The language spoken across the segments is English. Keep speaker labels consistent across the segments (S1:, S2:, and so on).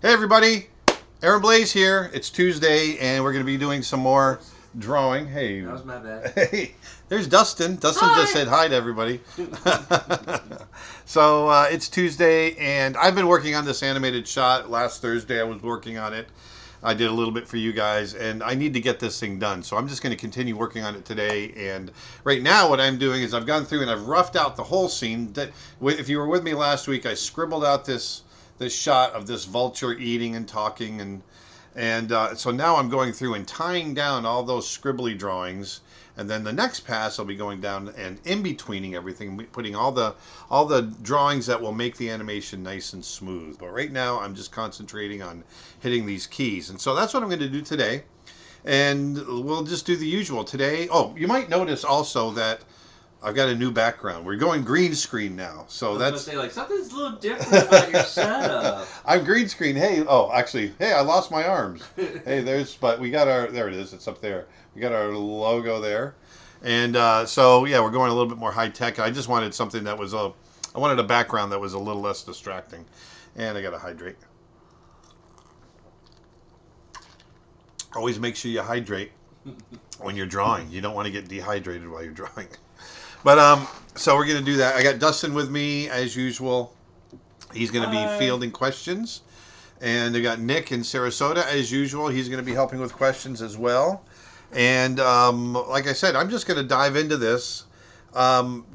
S1: Hey everybody, Aaron Blaise here. It's Tuesday and we're going to be doing some more drawing. Hey.
S2: That was my bad.
S1: Hey, there's Dustin. Dustin just said hi to everybody. So it's Tuesday and I've been working on this animated shot. Last Thursday I was working on it. I did a little bit for you guys and I need to get this thing done. So I'm just going to continue working on it today. And right now what I'm doing is I've gone through and I've roughed out the whole scene. If you were with me last week, I scribbled out this shot of this vulture eating and talking, and so now I'm going through and tying down all those scribbly drawings, and then the next pass I'll be going down and in-betweening everything, putting all the drawings that will make the animation nice and smooth. But right now I'm just concentrating on hitting these keys, and so that's what I'm going to do today. And we'll just do the usual today. Oh, you might notice also that I've got a new background. We're going green screen now, so that's. I was
S2: gonna say, like, something's a little different about your setup.
S1: I'm green screen. Hey, actually, I lost my arms. Hey, but we got our. There it is. It's up there. We got our logo there, and so yeah, we're going a little bit more high tech. I just wanted something that was I wanted a background that was a little less distracting, and I got to hydrate. Always make sure you hydrate when you're drawing. You don't want to get dehydrated while you're drawing. But so we're going to do that. I got Dustin with me as usual. He's going to be fielding questions. And I got Nick in Sarasota as usual. He's going to be helping with questions as well. And like I said, I'm just going to dive into this.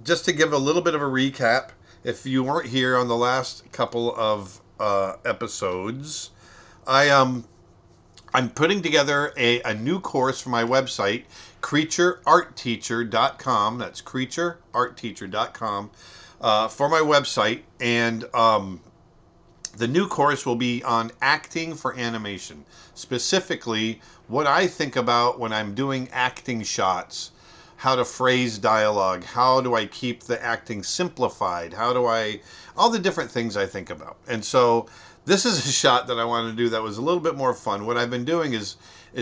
S1: Just to give a little bit of a recap. If you weren't here on the last couple of episodes, I'm putting together a new course for my website, creatureartteacher.com. That's creatureartteacher.com for my website. And the new course will be on acting for animation. Specifically, what I think about when I'm doing acting shots, how to phrase dialogue, how do I keep the acting simplified, all the different things I think about. And so this is a shot that I wanted to do that was a little bit more fun. What I've been doing is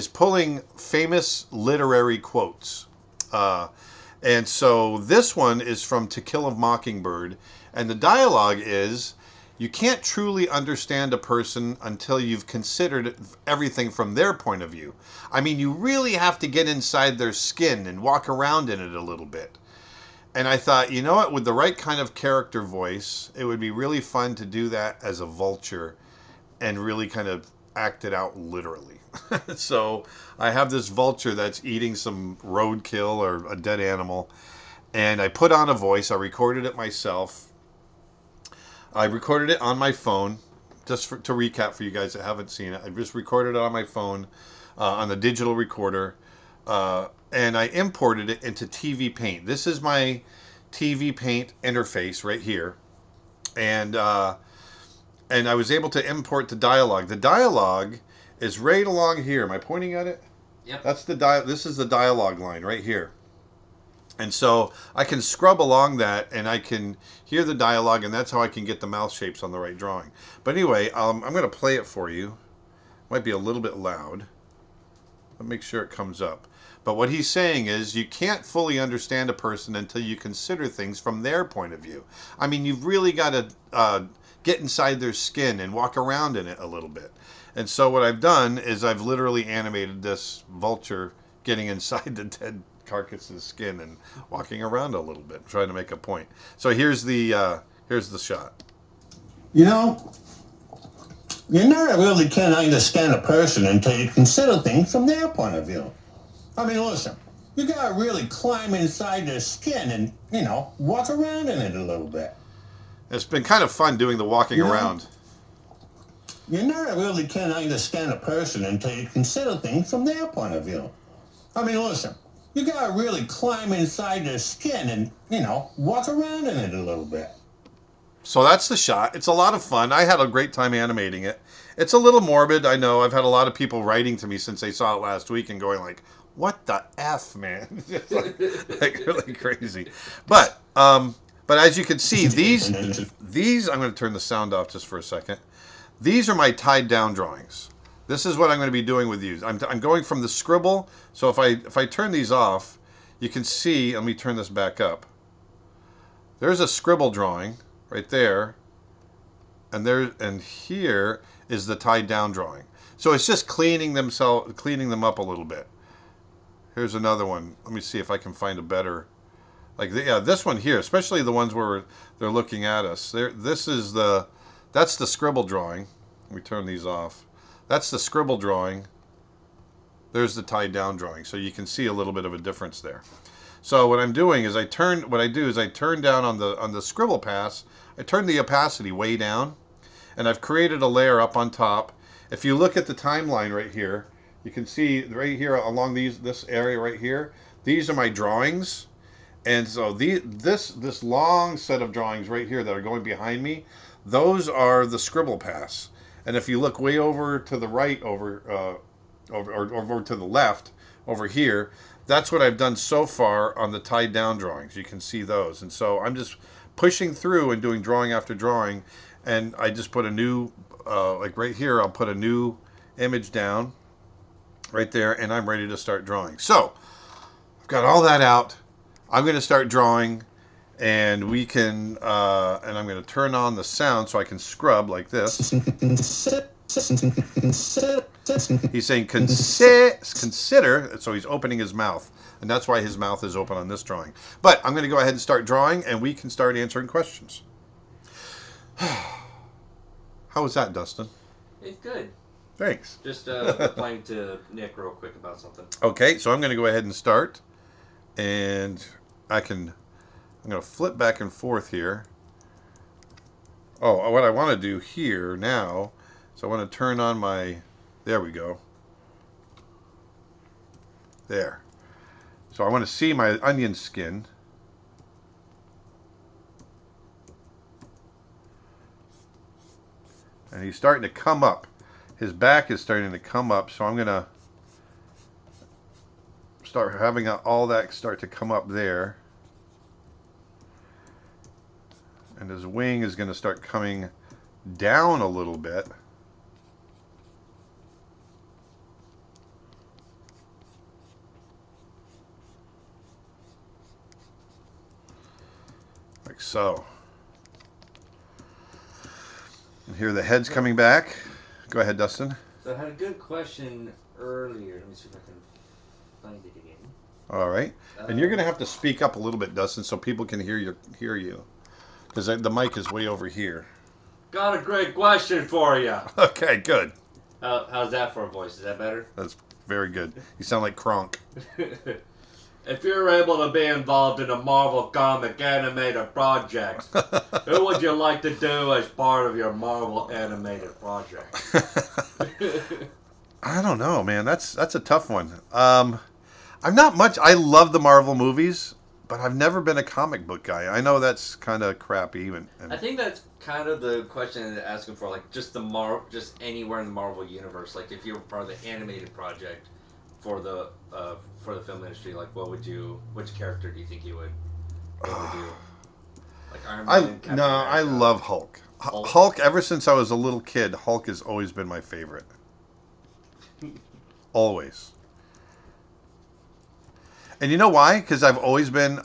S1: pulling famous literary quotes. And so this one is from To Kill a Mockingbird. And the dialogue is, you can't truly understand a person until you've considered everything from their point of view. I mean, you really have to get inside their skin and walk around in it a little bit. And I thought, you know what, with the right kind of character voice, it would be really fun to do that as a vulture and really kind of act it out literally. So I have this vulture that's eating some roadkill or a dead animal, and I put on a voice. I recorded it myself. I recorded it on my phone, just to recap for you guys that haven't seen it. I just recorded it on my phone, on the digital recorder, and I imported it into TV Paint. This is my TV Paint interface right here, and I was able to import the dialogue. The dialogue is right along here. Am I pointing at it?
S2: Yep.
S1: That's this is the dialogue line right here. And so I can scrub along that and I can hear the dialogue, and that's how I can get the mouth shapes on the right drawing. But anyway, I'm going to play it for you. Might be a little bit loud. But make sure it comes up. But what he's saying is you can't fully understand a person until you consider things from their point of view. I mean, you've really got to get inside their skin and walk around in it a little bit. And so what I've done is I've literally animated this vulture getting inside the dead carcass's skin and walking around a little bit, trying to make a point. So here's the shot.
S3: You know, you never really can understand a person until you consider things from their point of view. I mean, listen, you gotta really climb inside their skin and, walk around in it a little bit.
S1: It's been kind of fun doing the walking around.
S3: You never really can understand a person until you consider things from their point of view. I mean, listen, you gotta really climb inside their skin and, walk around in it a little bit.
S1: So that's the shot. It's a lot of fun. I had a great time animating it. It's a little morbid, I know. I've had a lot of people writing to me since they saw it last week and going like, what the F, man? like really crazy. But as you can see, these, I'm going to turn the sound off just for a second. These are my tied down drawings. This is what I'm going to be doing with you. I'm going from the scribble. So if I turn these off, you can see, let me turn this back up. There's a scribble drawing right there. and here is the tied down drawing. So it's just cleaning them up a little bit. Here's another one. Let me see if I can find a better, this one here, especially the ones where they're looking at us. That's the scribble drawing. Let me turn these off. That's the scribble drawing. There's the tied down drawing. So you can see a little bit of a difference there. So what I'm doing is I turn down on the scribble pass. I turn the opacity way down, and I've created a layer up on top. If you look at the timeline right here, you can see right here along this area right here, these are my drawings. And so this long set of drawings right here that are going behind me, those are the scribble pass. And if you look way over to the right, over to the left, over here, that's what I've done so far on the tied down drawings. You can see those. And so I'm just pushing through and doing drawing after drawing. And I just put a new, like right here, I'll put a new image down right there, and I'm ready to start drawing. So I've got all that out. I'm going to start drawing, and we can, and I'm going to turn on the sound so I can scrub like this. He's saying consider, so he's opening his mouth, and that's why his mouth is open on this drawing. But I'm going to go ahead and start drawing, and we can start answering questions. How was that, Dustin?
S2: It's good.
S1: Thanks.
S2: Just replying to Nick real quick about something.
S1: Okay, so I'm going to go ahead and start, and I'm going to flip back and forth here. Oh, what I want to do here now, so I want to turn on my, there we go. There. So I want to see my onion skin. And he's starting to come up. His back is starting to come up, so I'm going to start having all that start to come up there. And his wing is going to start coming down a little bit. Like so. And here the head's coming back. Go ahead, Dustin.
S2: So I had a good question earlier. Let me see if I can find it again.
S1: All right. And you're going to have to speak up a little bit, Dustin, so people can hear you. Because the mic is way over here.
S2: Got a great question for you.
S1: Okay, good.
S2: How's that for a voice? Is that better?
S1: That's very good. You sound like Kronk.
S2: If you're able to be involved in a Marvel comic animator project, who would you like to do as part of your Marvel animated project?
S1: I don't know, man. That's a tough one. I'm not much. I love the Marvel movies, but I've never been a comic book guy. I know that's kind of crappy, even.
S2: I think that's kind of the question they're asking for, like just anywhere in the Marvel universe. Like if you're part of the animated project for the film industry, like which character do you think you would do? Like Iron Man, Captain America?
S1: I love Hulk. Hulk, ever since I was a little kid, Hulk has always been my favorite. Always. And you know why? Because I've always been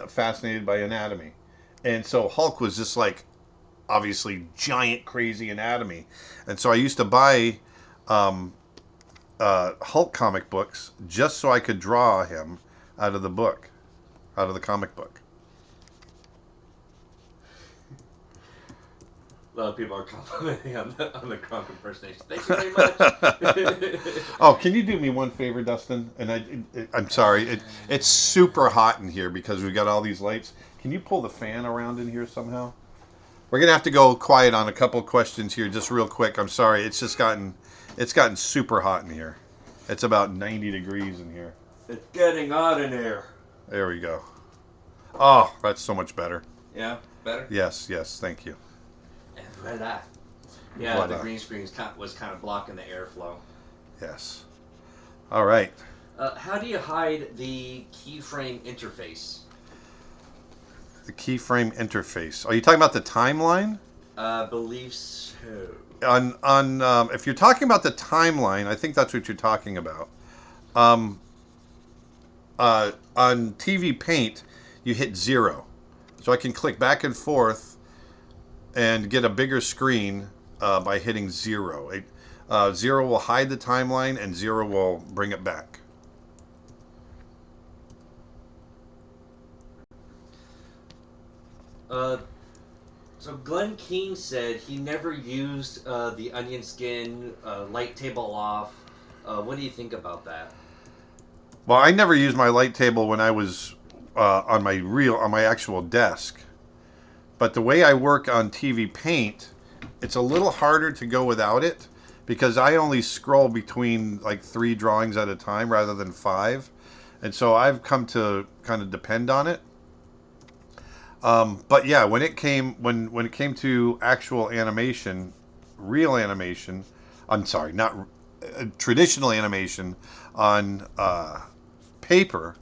S1: fascinated by anatomy. And so Hulk was just like, obviously, giant, crazy anatomy. And so I used to buy Hulk comic books just so I could draw him out of the comic book.
S2: A lot of people are complimenting on the Kronk impersonation. Thank you very much.
S1: Oh, can you do me one favor, Dustin? And I'm sorry, it's super hot in here because we've got all these lights. Can you pull the fan around in here somehow? We're gonna have to go quiet on a couple questions here, just real quick. I'm sorry, it's gotten super hot in here. It's about 90 degrees in here.
S2: It's getting hot in here.
S1: There we go. Oh, that's so much better.
S2: Yeah, better?
S1: Yes, thank you.
S2: And voila. Yeah,
S1: Voila.
S2: the green screen was kind of blocking the airflow.
S1: Yes. All right.
S2: How do you hide the keyframe interface?
S1: The keyframe interface. Are you talking about the timeline?
S2: Believe so.
S1: On if you're talking about the timeline, I think that's what you're talking about. On TV Paint, you hit 0, so I can click back and forth and get a bigger screen by hitting 0. 0 will hide the timeline, and 0 will bring it back.
S2: So Glenn King said he never used the onion skin light table off. What do you think about that?
S1: Well, I never used my light table when I was on my actual desk. But the way I work on TV Paint, it's a little harder to go without it because I only scroll between like 3 drawings at a time rather than 5. And so I've come to kind of depend on it. But yeah, when it came to actual animation, real animation, I'm sorry, not traditional animation on paper,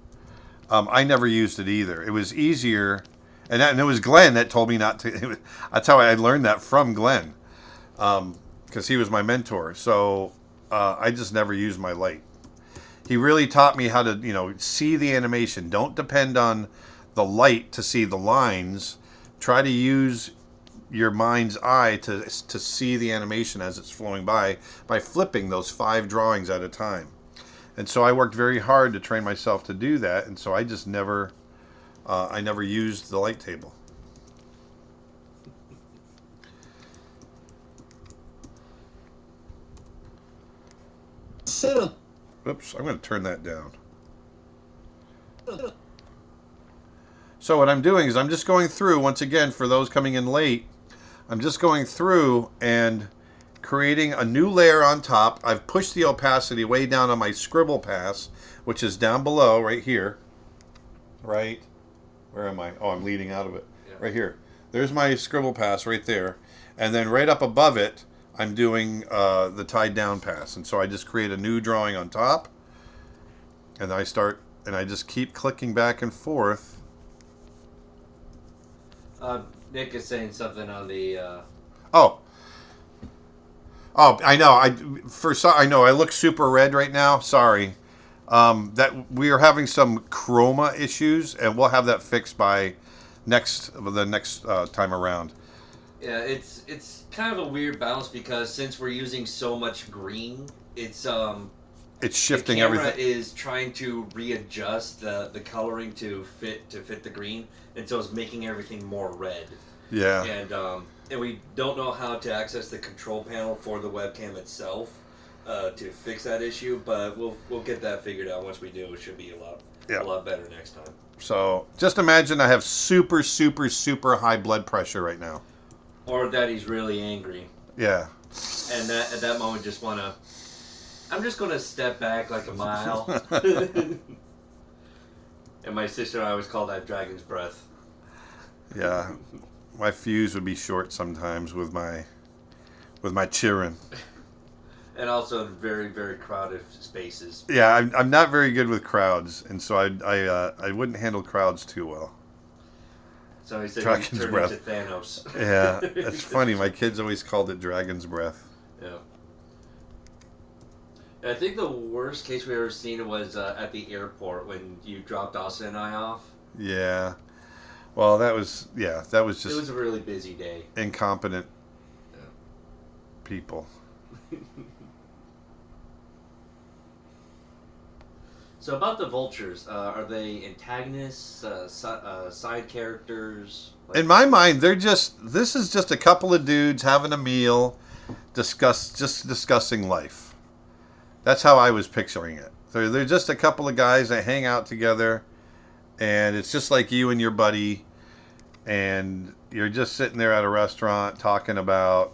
S1: I never used it either. It was easier, and it was Glenn that told me not to. That's how I learned that from Glenn, because he was my mentor. So I just never used my light. He really taught me how to, see the animation. Don't depend on the light to see the lines. Try to use your mind's eye to see the animation as it's flowing by flipping those 5 drawings at a time. And so I worked very hard to train myself to do that, and so I just never used the light table. Oops, I'm going to turn that down. So what I'm doing is I'm just going through, once again, for those coming in late, I'm just going through and creating a new layer on top. I've pushed the opacity way down on my scribble pass, which is down below right here. Right? Where am I? Oh, I'm leading out of it.
S2: Yeah.
S1: Right here. There's my scribble pass right there. And then right up above it, I'm doing the tied down pass. And so I just create a new drawing on top. And I just keep clicking back and forth.
S2: Nick is saying something on the.
S1: Oh, I know. I know. I look super red right now. Sorry. That we are having some chroma issues, and we'll have that fixed by the next time around.
S2: Yeah, it's kind of a weird balance because since we're using so much green, it's
S1: shifting
S2: the camera
S1: everything.
S2: is trying to readjust the coloring to fit the green, and so it's making everything more red.
S1: Yeah.
S2: And we don't know how to access the control panel for the webcam itself to fix that issue, but we'll get that figured out. Once we do, it should be a lot better next time.
S1: So just imagine I have super, super, super high blood pressure right now.
S2: Or that he's really angry.
S1: Yeah.
S2: And at that moment, I'm just gonna step back like a mile. And my sister and I always call that dragon's breath.
S1: Yeah. My fuse would be short sometimes with my cheering.
S2: And also in very, very crowded spaces.
S1: Yeah, I'm not very good with crowds, and so I wouldn't handle crowds too well.
S2: So he said
S1: Dragon's
S2: he turned
S1: breath.
S2: into Thanos.
S1: Yeah, it's funny. My kids always called it dragon's breath.
S2: Yeah. I think the worst case we ever seen was at the airport when you dropped Austin and I off.
S1: Yeah. Well, that was just.
S2: It was a really busy day.
S1: Incompetent people.
S2: So about the vultures, are they antagonists, side characters?
S1: In my mind, this is just a couple of dudes having a meal, discussing life. That's how I was picturing it. They're just a couple of guys that hang out together, and it's just like you and your buddy, and you're just sitting there at a restaurant talking about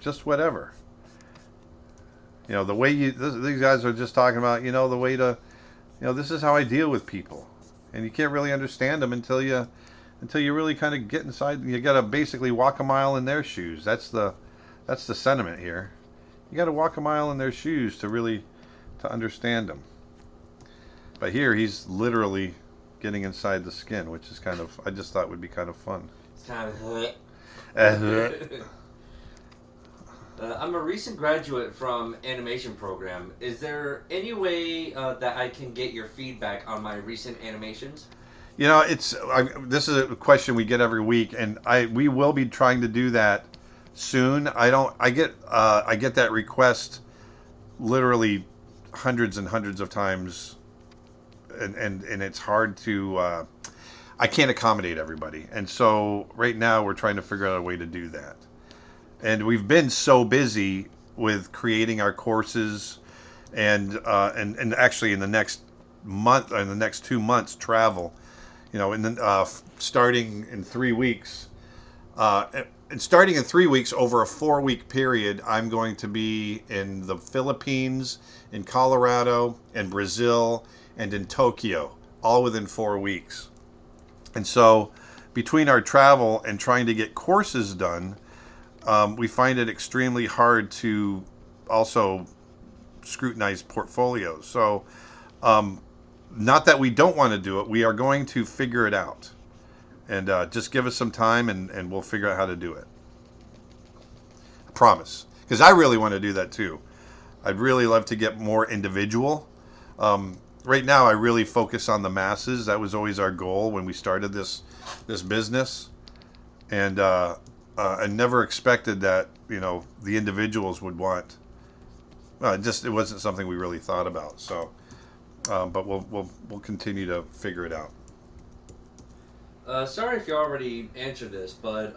S1: just whatever. The way these guys are just talking about, the way to, this is how I deal with people. And you can't really understand them until you really kind of get inside. You got to basically walk a mile in their shoes. That's the sentiment here. You got to walk a mile in their shoes to understand them. But here he's literally getting inside the skin, which is I just thought would be kind of fun.
S2: It's kind of I'm a recent graduate from animation program. Is there any way that I can get your feedback on my recent animations?
S1: This is a question we get every week, and we will be trying to do that soon. I get that request literally hundreds and hundreds of times, and it's hard to. I can't accommodate everybody, and so right now we're trying to figure out a way to do that. And we've been so busy with creating our courses, and actually in the next month, in the next 2 months, travel. Starting in 3 weeks, and starting in 3 weeks over a 4 week period, I'm going to be in the Philippines, in Colorado, and Brazil, and in Tokyo, all within 4 weeks. And so, between our travel and trying to get courses done, we find it extremely hard to also scrutinize portfolios. So, not that we don't want to do it, we are going to figure it out. And just give us some time, and we'll figure out how to do it. I promise. Because I really want to do that too. I'd really love to get more individual. Right now, I really focus on the masses. That was always our goal when we started this business. And I never expected that, the individuals would want. It wasn't something we really thought about. So, but we'll continue to figure it out.
S2: Sorry if you already answered this, but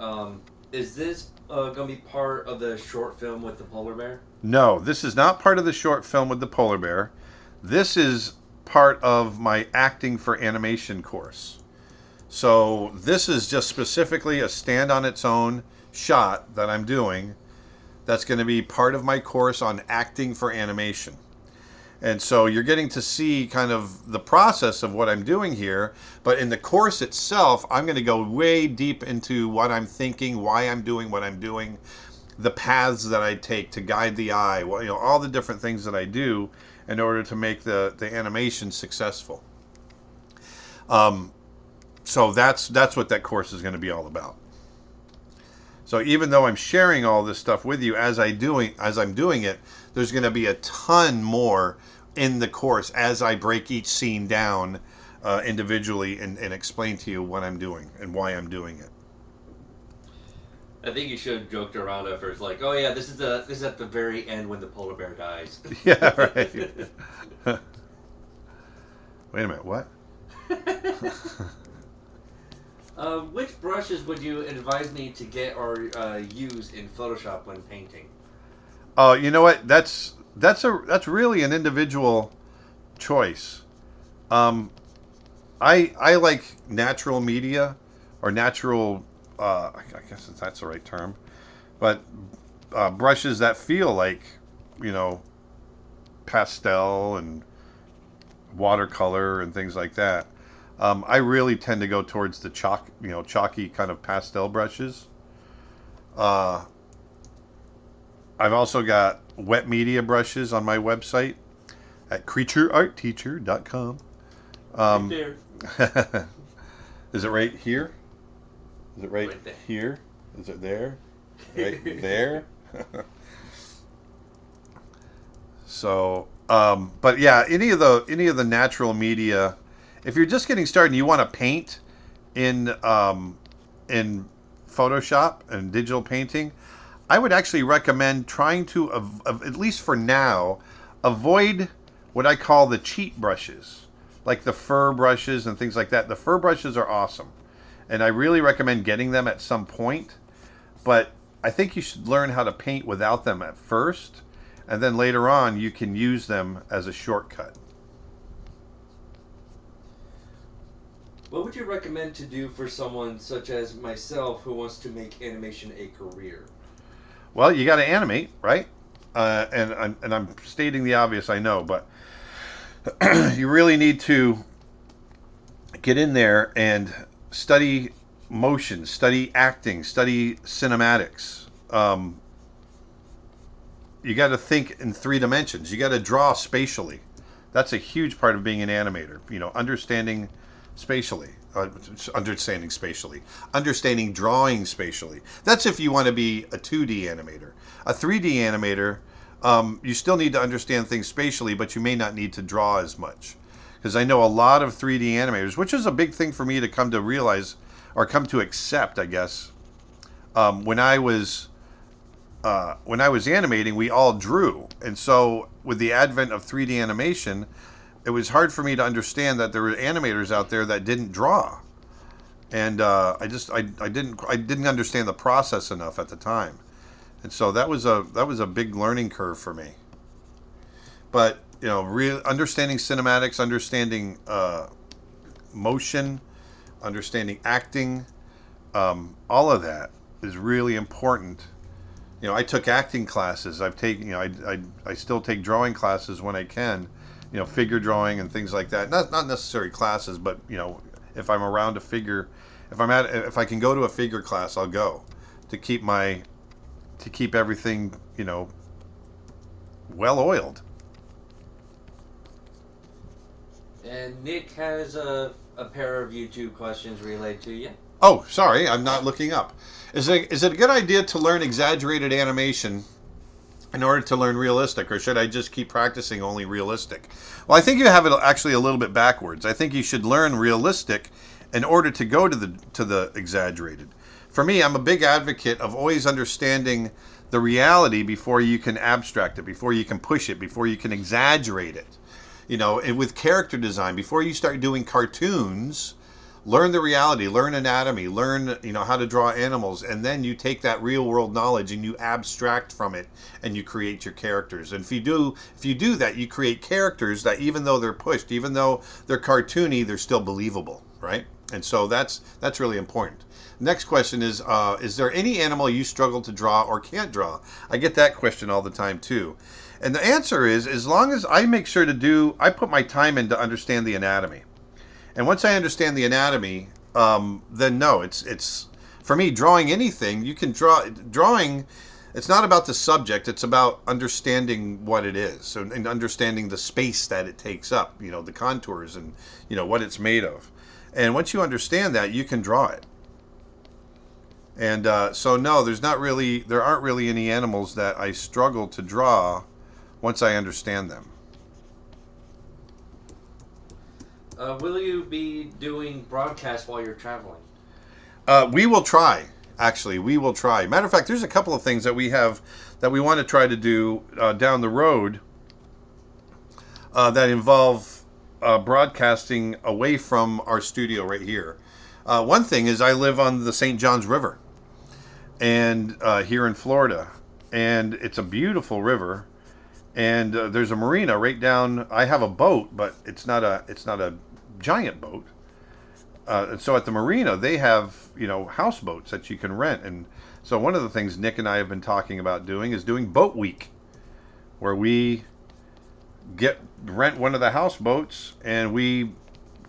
S2: is this going to be part of the short film with the polar bear?
S1: No, this is not part of the short film with the polar bear. This is part of my acting for animation course. So this is just specifically a stand on its own shot that I'm doing. That's going to be part of my course on acting for animation. And so you're getting to see kind of the process of what I'm doing here. But in the course itself, I'm going to go way deep into what I'm thinking, why I'm doing what I'm doing, the paths that I take to guide the eye, all the different things that I do in order to make the animation successful. So that's what that course is going to be all about. So even though I'm sharing all this stuff with you as I'm doing it, there's going to be a ton more in the course as I break each scene down individually and explain to you what I'm doing and why I'm doing it.
S2: I think you should have joked around at first, like, "Oh yeah, this is at the very end when the polar bear dies."
S1: Yeah, right. Wait a minute, what?
S2: Which brushes would you advise me to get or use in Photoshop when painting?
S1: Oh, you know what? That's really an individual choice. I like natural media or natural. I guess that's the right term, but brushes that feel like pastel and watercolor and things like that. I really tend to go towards the chalky kind of pastel brushes. I've also got wet media brushes on my website at creatureartteacher.com.
S2: Right there.
S1: Is it right here? Is it right
S2: there.
S1: here? Is it there? Right there? So, but yeah, any of the natural media. If you're just getting started and you want to paint in Photoshop and digital painting, I would actually recommend trying to, at least for now, avoid what I call the cheat brushes, like the fur brushes and things like that. The fur brushes are awesome, and I really recommend getting them at some point, but I think you should learn how to paint without them at first, and then later on you can use them as a shortcut.
S2: What would you recommend to do for someone such as myself who wants to make animation a career?
S1: Well, you got to animate, right? And I'm stating the obvious, I know, but you really need to get in there and study motion, study acting, study cinematics. You got to think in 3 dimensions. You got to draw spatially. That's a huge part of being an animator. Understanding spatially, understanding drawing spatially. That's if you want to be a 2D animator. A 3D animator, you still need to understand things spatially, but you may not need to draw as much, because I know a lot of 3D animators, which is a big thing for me to come to realize or come to accept, I guess. When I was animating, we all drew, and so with the advent of 3D animation, it was hard for me to understand that there were animators out there that didn't draw, and I didn't understand the process enough at the time, and so that was a big learning curve for me. But understanding cinematics, understanding motion, understanding acting, all of that is really important. I took acting classes. I've taken, I still take drawing classes when I can, figure drawing and things like that. Not necessary classes, but if I'm around a figure, if I can go to a figure class, I'll go to keep everything, well oiled.
S2: And Nick has a pair of YouTube questions relayed to you.
S1: Oh, sorry, I'm not looking up. Is it a good idea to learn exaggerated animation in order to learn realistic, or should I just keep practicing only realistic? Well, I think you have it actually a little bit backwards. I think you should learn realistic in order to go to the exaggerated. For me, I'm a big advocate of always understanding the reality before you can abstract it, before you can push it, before you can exaggerate it. And with character design, before you start doing cartoons, learn the reality, learn anatomy, learn how to draw animals, and then you take that real world knowledge and you abstract from it and you create your characters. And if you do that, you create characters that even though they're pushed, even though they're cartoony, they're still believable, right? And so that's really important. Next question is there any animal you struggle to draw or can't draw? I get that question all the time too. And the answer is, as long as I make sure I put my time in to understand the anatomy. And once I understand the anatomy, then no, it's for me, drawing anything, you can drawing, it's not about the subject, it's about understanding what it is, and understanding the space that it takes up, the contours and, what it's made of. And once you understand that, you can draw it. And so no, there aren't really any animals that I struggle to draw once I understand them.
S2: Will you be doing broadcasts while you're traveling?
S1: We will try. Actually, we will try. Matter of fact, there's a couple of things that we want to try to do down the road that involve broadcasting away from our studio right here. One thing is I live on the St. Johns River, and here in Florida, and it's a beautiful river. And there's a marina right down. I have a boat, but it's not a giant boat. And so at the marina, they have houseboats that you can rent. And so one of the things Nick and I have been talking about doing is doing Boat Week, where we rent one of the houseboats and we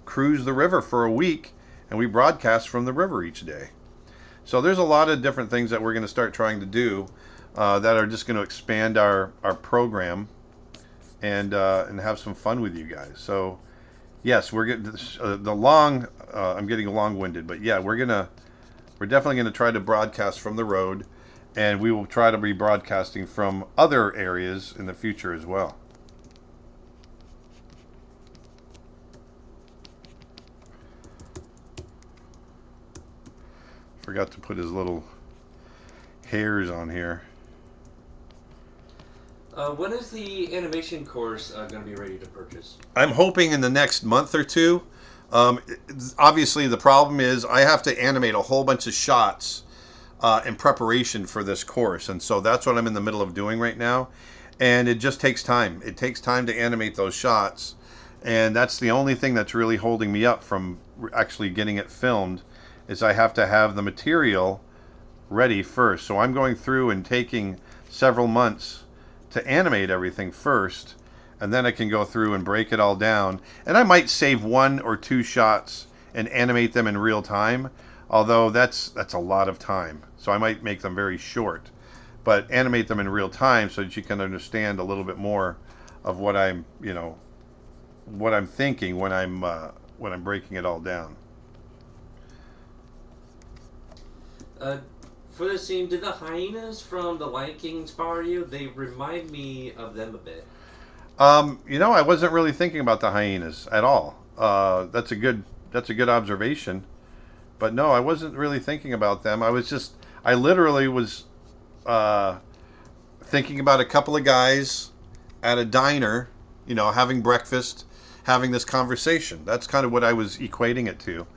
S1: cruise the river for a week, and we broadcast from the river each day. So there's a lot of different things that we're going to start trying to do. That are just going to expand our program and have some fun with you guys. So yes, we're getting I'm getting long-winded, but yeah, we're definitely gonna try to broadcast from the road, and we will try to be broadcasting from other areas in the future as well. Forgot to put his little hairs on here.
S2: When is the animation course going to be ready to purchase?
S1: I'm hoping in the next month or two. Obviously, the problem is I have to animate a whole bunch of shots in preparation for this course, and so that's what I'm in the middle of doing right now. And it just takes time. It takes time to animate those shots, and that's the only thing that's really holding me up from actually getting it filmed, is I have to have the material ready first. So I'm going through and taking several months to animate everything first, and then I can go through and break it all down. And I might save 1 or 2 shots and animate them in real time, although that's a lot of time. So I might make them very short, but animate them in real time so that you can understand a little bit more of what I'm thinking when I'm breaking it all down.
S2: For this scene, did the hyenas from The Lion King inspire you? They remind me of them a bit.
S1: I wasn't really thinking about the hyenas at all. That's a good observation. But no, I wasn't really thinking about them. I literally was uh, thinking about a couple of guys at a diner, having breakfast, having this conversation. That's kind of what I was equating it to.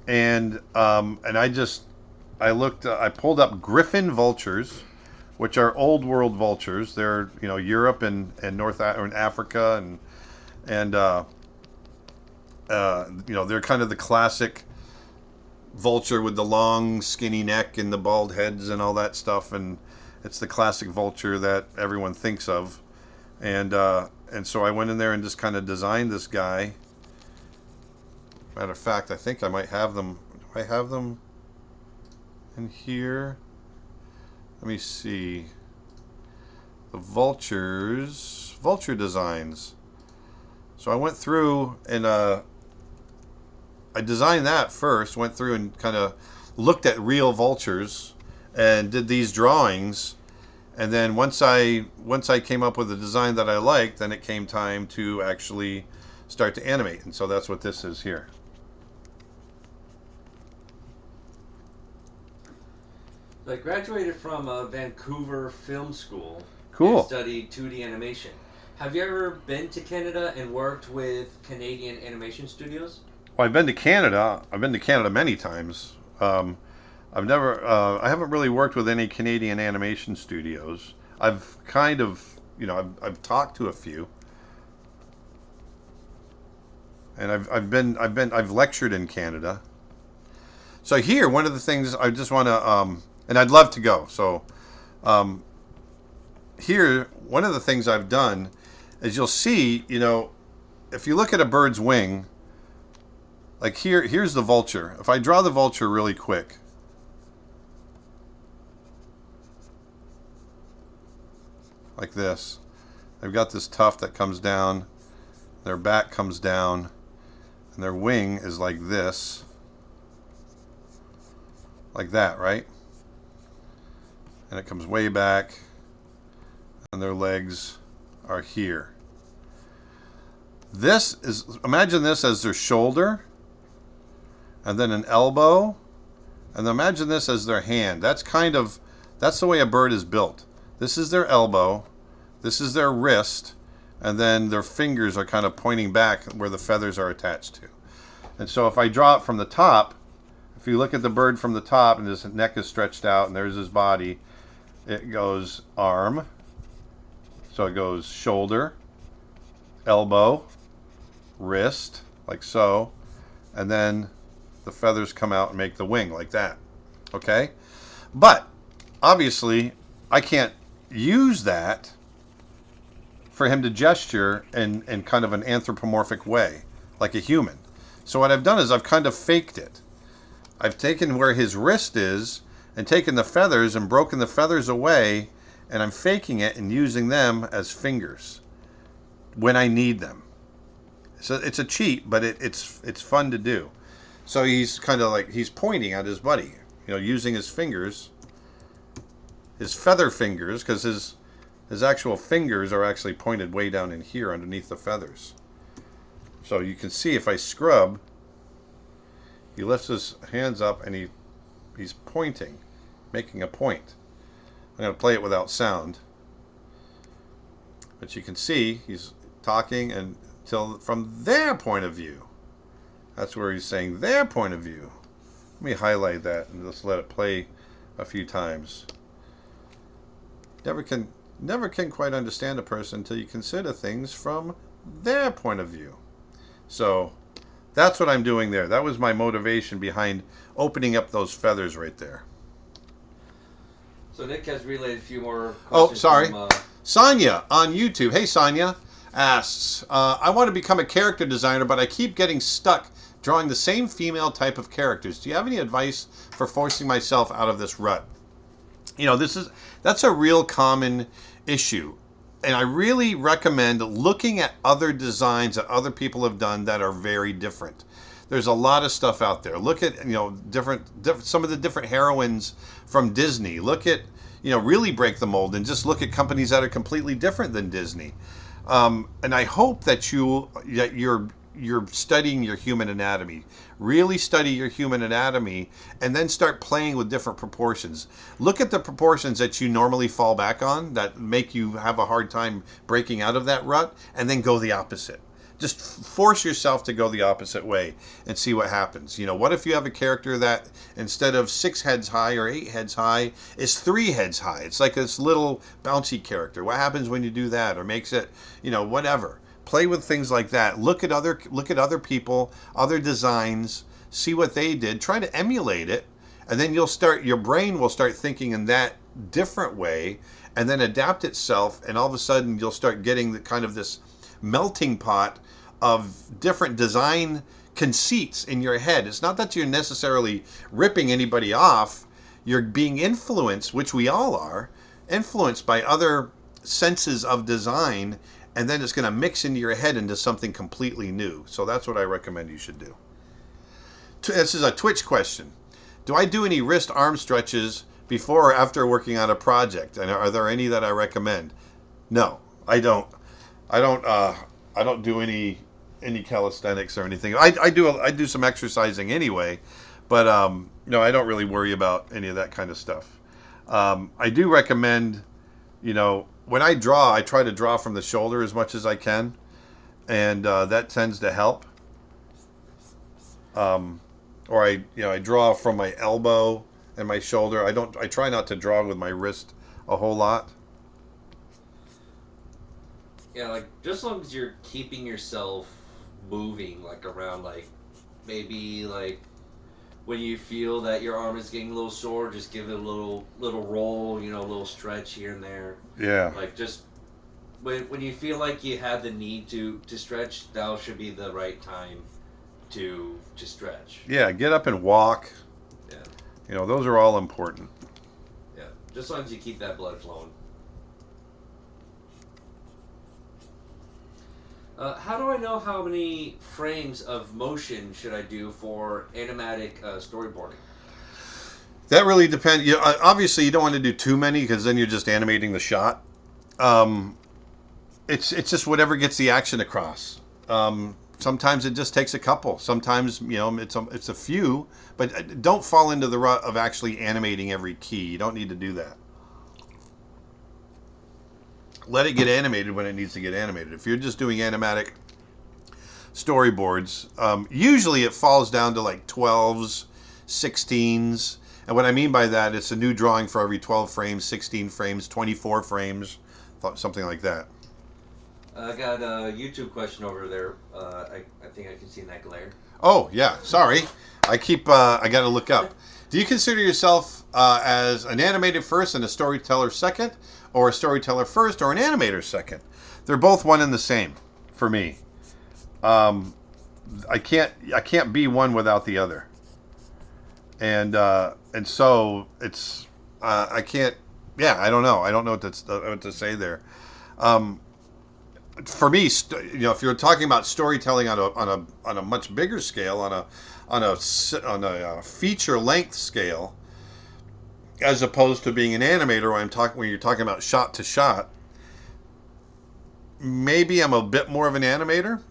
S1: And I pulled up griffin vultures, which are old world vultures. They're Europe and and Africa and they're kind of the classic vulture with the long skinny neck and the bald heads and all that stuff, and it's the classic vulture that everyone thinks of. And so I went in there and just kind of designed this guy. Matter of fact, I think I might have them. Do I have them in here? Let me see. The vulture designs. So I went through and I designed that first. Went through and kind of looked at real vultures and did these drawings. And then once I came up with a design that I liked, then it came time to actually start to animate. And so that's what this is here.
S2: I graduated from Vancouver Film School.
S1: Cool.
S2: And studied 2D animation. Have you ever been to Canada and worked with Canadian animation studios?
S1: Well, I've been to Canada. I've been to Canada many times. I haven't really worked with any Canadian animation studios. I've kind of, I've talked to a few, and I've lectured in Canada. So here, one of the things I just want to, and I'd love to go. So here, one of the things I've done is you'll see, if you look at a bird's wing, like here's the vulture. If I draw the vulture really quick, like this, they've got this tuft that comes down, their back comes down, and their wing is like this, like that, right? And it comes way back, and their legs are here. Imagine this as their shoulder, and then an elbow, and then imagine this as their hand. That's the way a bird is built. This is their elbow, this is their wrist, and then their fingers are kind of pointing back where the feathers are attached to. And so if I draw it from the top, if you look at the bird from the top and his neck is stretched out and there's his body, it goes arm, so it goes shoulder, elbow, wrist, like so, and then the feathers come out and make the wing like that. Okay? But obviously I can't use that for him to gesture in kind of an anthropomorphic way, like a human. So what I've done is I've kind of faked it. I've taken where his wrist is and taken the feathers and broken the feathers away, and I'm faking it and using them as fingers when I need them. So it's a cheat, but it's fun to do. So he's kind of like, he's pointing at his buddy, using his fingers, his feather fingers, because his actual fingers are actually pointed way down in here underneath the feathers. So you can see if I scrub, he lifts his hands up and he's pointing, making a point. I'm going to play it without sound. But you can see he's talking until from their point of view. That's where he's saying their point of view. Let me highlight that and just let it play a few times. Never can quite understand a person until you consider things from their point of view. So that's what I'm doing there. That was my motivation behind opening up those feathers right there.
S2: So Nick has relayed a few more questions.
S1: Oh, sorry.
S2: From,
S1: Sonia on YouTube. Hey, Sonia asks, I want to become a character designer, but I keep getting stuck drawing the same female type of characters. Do you have any advice for forcing myself out of this rut? That's a real common issue. And I really recommend looking at other designs that other people have done that are very different. There's a lot of stuff out there. Look at, different some of the different heroines from Disney. Look at, really break the mold and just look at companies that are completely different than Disney. And I hope that you're studying your human anatomy. Really study your human anatomy, and then start playing with different proportions. Look at the proportions that you normally fall back on that make you have a hard time breaking out of that rut, and then go the opposite. Just force yourself to go the opposite way and see what happens. What if you have a character that instead of 6 heads high or 8 heads high is 3 heads high? It's like this little bouncy character. What happens when you do that, or makes it, whatever? Play with things like that. Look at other people, other designs, see what they did. Try to emulate it, and then your brain will start thinking in that different way, and then adapt itself, and all of a sudden you'll start getting the kind of this melting pot of different design conceits in your head. It's not that you're necessarily ripping anybody off. You're being influenced, which we all are, influenced by other senses of design, and then it's going to mix into your head into something completely new. So that's what I recommend you should do. This is a Twitch question. Do I do any wrist arm stretches before or after working on a project? And are there any that I recommend? No, I don't. I don't do any calisthenics or anything. I do some exercising anyway, but no, I don't really worry about any of that kind of stuff. I do recommend, when I draw, I try to draw from the shoulder as much as I can, and that tends to help. Or I draw from my elbow and my shoulder. I try not to draw with my wrist a whole lot.
S2: Yeah, like, just as long as you're keeping yourself moving, like, around, like, maybe, like, when you feel that your arm is getting a little sore, just give it a little roll, a little stretch here and there.
S1: Yeah.
S2: Like, just, when you feel like you have the need to stretch, that should be the right time to stretch.
S1: Yeah, get up and walk.
S2: Yeah.
S1: Those are all important.
S2: Yeah, just as long as you keep that blood flowing. How do I know how many frames of motion should I do for animatic storyboarding?
S1: That really depends. Obviously, you don't want to do too many because then you're just animating the shot. It's just whatever gets the action across. Sometimes it just takes a couple. Sometimes it's a few, but don't fall into the rut of actually animating every key. You don't need to do that. Let it get animated when it needs to get animated. If you're just doing animatic storyboards, usually it falls down to like 12s, 16s. And what I mean by that, it's a new drawing for every 12 frames, 16 frames, 24 frames, something like that.
S2: I got a YouTube question over there. I think I can see in that glare.
S1: Oh, yeah. Sorry. I got to look up. Do you consider yourself as an animator first and a storyteller second, or a storyteller first or an animator second? They're both one and the same for me. I can't be one without the other. And so it's I can't. Yeah, I don't know. I don't know what to say there. For me, if you're talking about storytelling on a much bigger scale, on a feature length scale, as opposed to being an animator when you're talking about shot to shot, maybe I'm a bit more of an animator,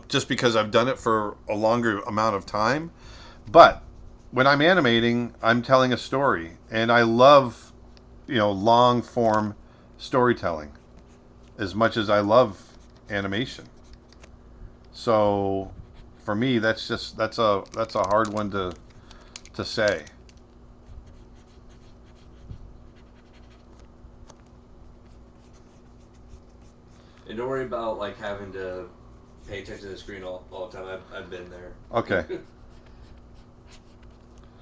S1: just because I've done it for a longer amount of time. But when I'm animating, I'm telling a story, and I love, long form storytelling as much as I love animation. So for me, that's a hard one to say.
S2: And don't worry about like having to pay attention to the screen all the time. I've been there.
S1: Okay.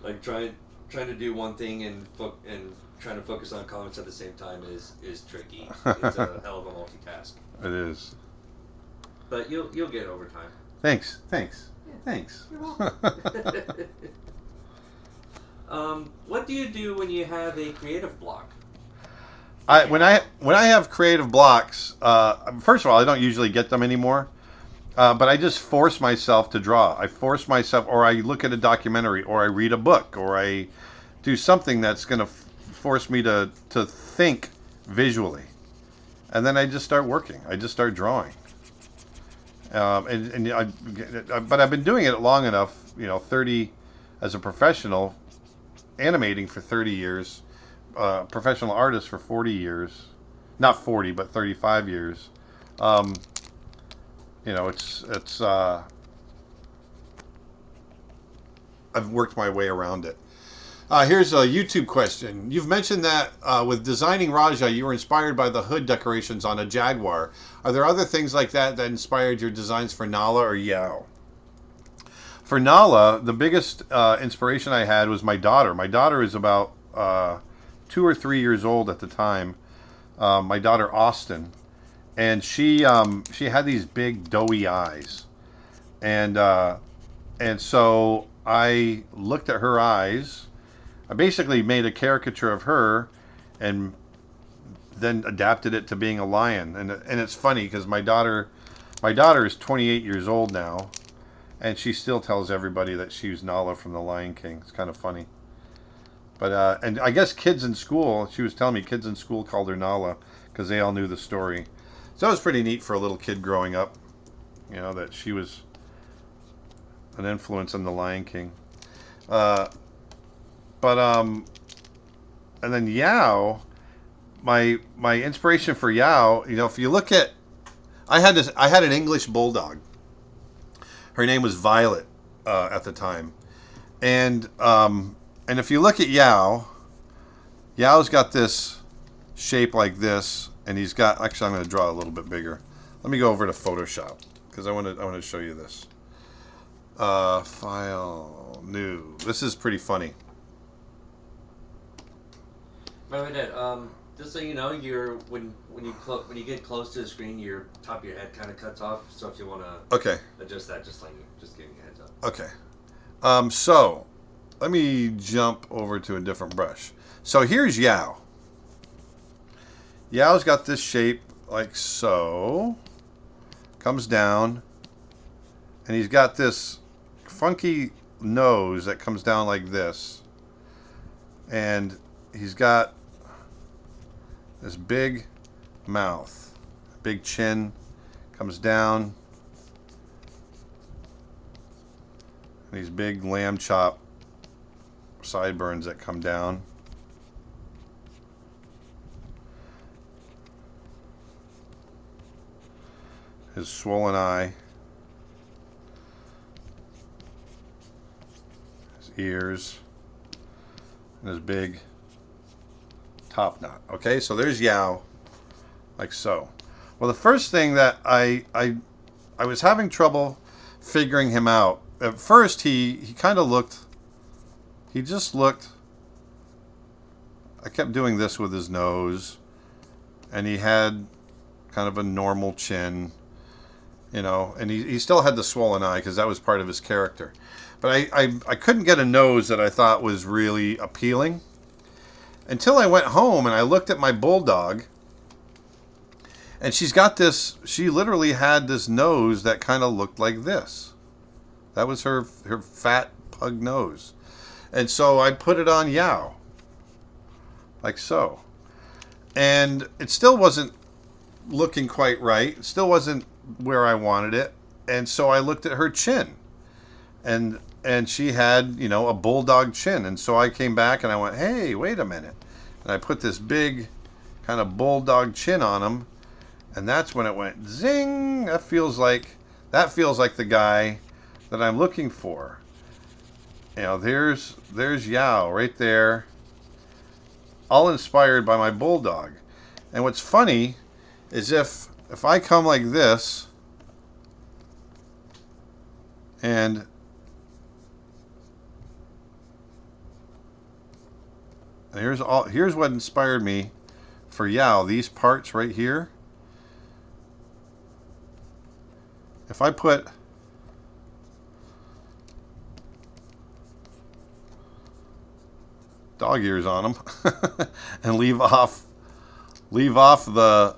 S2: Like trying to do one thing and trying to focus on comments at the same time is tricky. It's a hell of a multitask.
S1: It is.
S2: But you'll get it over time.
S1: Thanks.
S2: Yeah.
S1: Thanks.
S2: You're welcome. What do you do when you have a creative block?
S1: When I have creative blocks, first of all, I don't usually get them anymore. But I just force myself to draw. I force myself, or I look at a documentary, or I read a book, or I do something that's going to force me to think visually. and then I just start working. I just start drawing. But I've been doing it long enough, 30 as a professional, animating for 30 years, professional artist for 40 years, not 40, but 35 years. It's I've worked my way around it. Here's a YouTube question. You've mentioned that with designing Rajah, you were inspired by the hood decorations on a Jaguar. Are there other things like that inspired your designs for Nala or Yao? For Nala, the biggest inspiration I had was my daughter. My daughter is about 2 or 3 years old at the time. My daughter Austin, and she had these big doughy eyes, and so I looked at her eyes. I basically made a caricature of her, and then adapted it to being a lion. And it's funny because my daughter is 28 years old now, and she still tells everybody that she was Nala from The Lion King. It's kind of funny. But and I guess kids in school, she was telling me kids in school called her Nala because they all knew the story. So it was pretty neat for a little kid growing up, that she was an influence on The Lion King. And then Yao, my inspiration for Yao, if you look at, I had an English bulldog. Her name was Violet at the time, and if you look at Yao's got this shape like this, and he's got. Actually, I'm going to draw a little bit bigger. Let me go over to Photoshop because I want to show you this. File, new. This is pretty funny.
S2: By the way, Dad, just so you know, when you get close to the screen, your top of your head kind of cuts off. So if you want to adjust that, just giving you a heads up.
S1: Okay. So let me jump over to a different brush. So here's Yao. Yao's got this shape like so. Comes down, and he's got this funky nose that comes down like this, and he's got this big mouth, big chin, comes down, and these big lamb chop sideburns that come down. His swollen eye, his ears, and his big top knot. Okay, so there's Yao, like so. Well, the first thing that I was having trouble figuring him out. At first, he kind of looked. He just looked. I kept doing this with his nose, and he had kind of a normal chin, and he still had the swollen eye because that was part of his character. But I couldn't get a nose that I thought was really appealing until I went home and I looked at my bulldog, and she literally had this nose that kind of looked like this. That was her fat pug nose. And so I put it on Yao, like so. And it still wasn't looking quite right. It still wasn't where I wanted it. And so I looked at her chin. And she had, a bulldog chin. And so I came back and I went, hey, wait a minute. And I put this big kind of bulldog chin on him. And that's when it went zing. That feels like the guy that I'm looking for. There's Yao right there. All inspired by my bulldog. And what's funny is if I come like this, and here's what inspired me for Yao, these parts right here. If I put dog ears on them and leave off the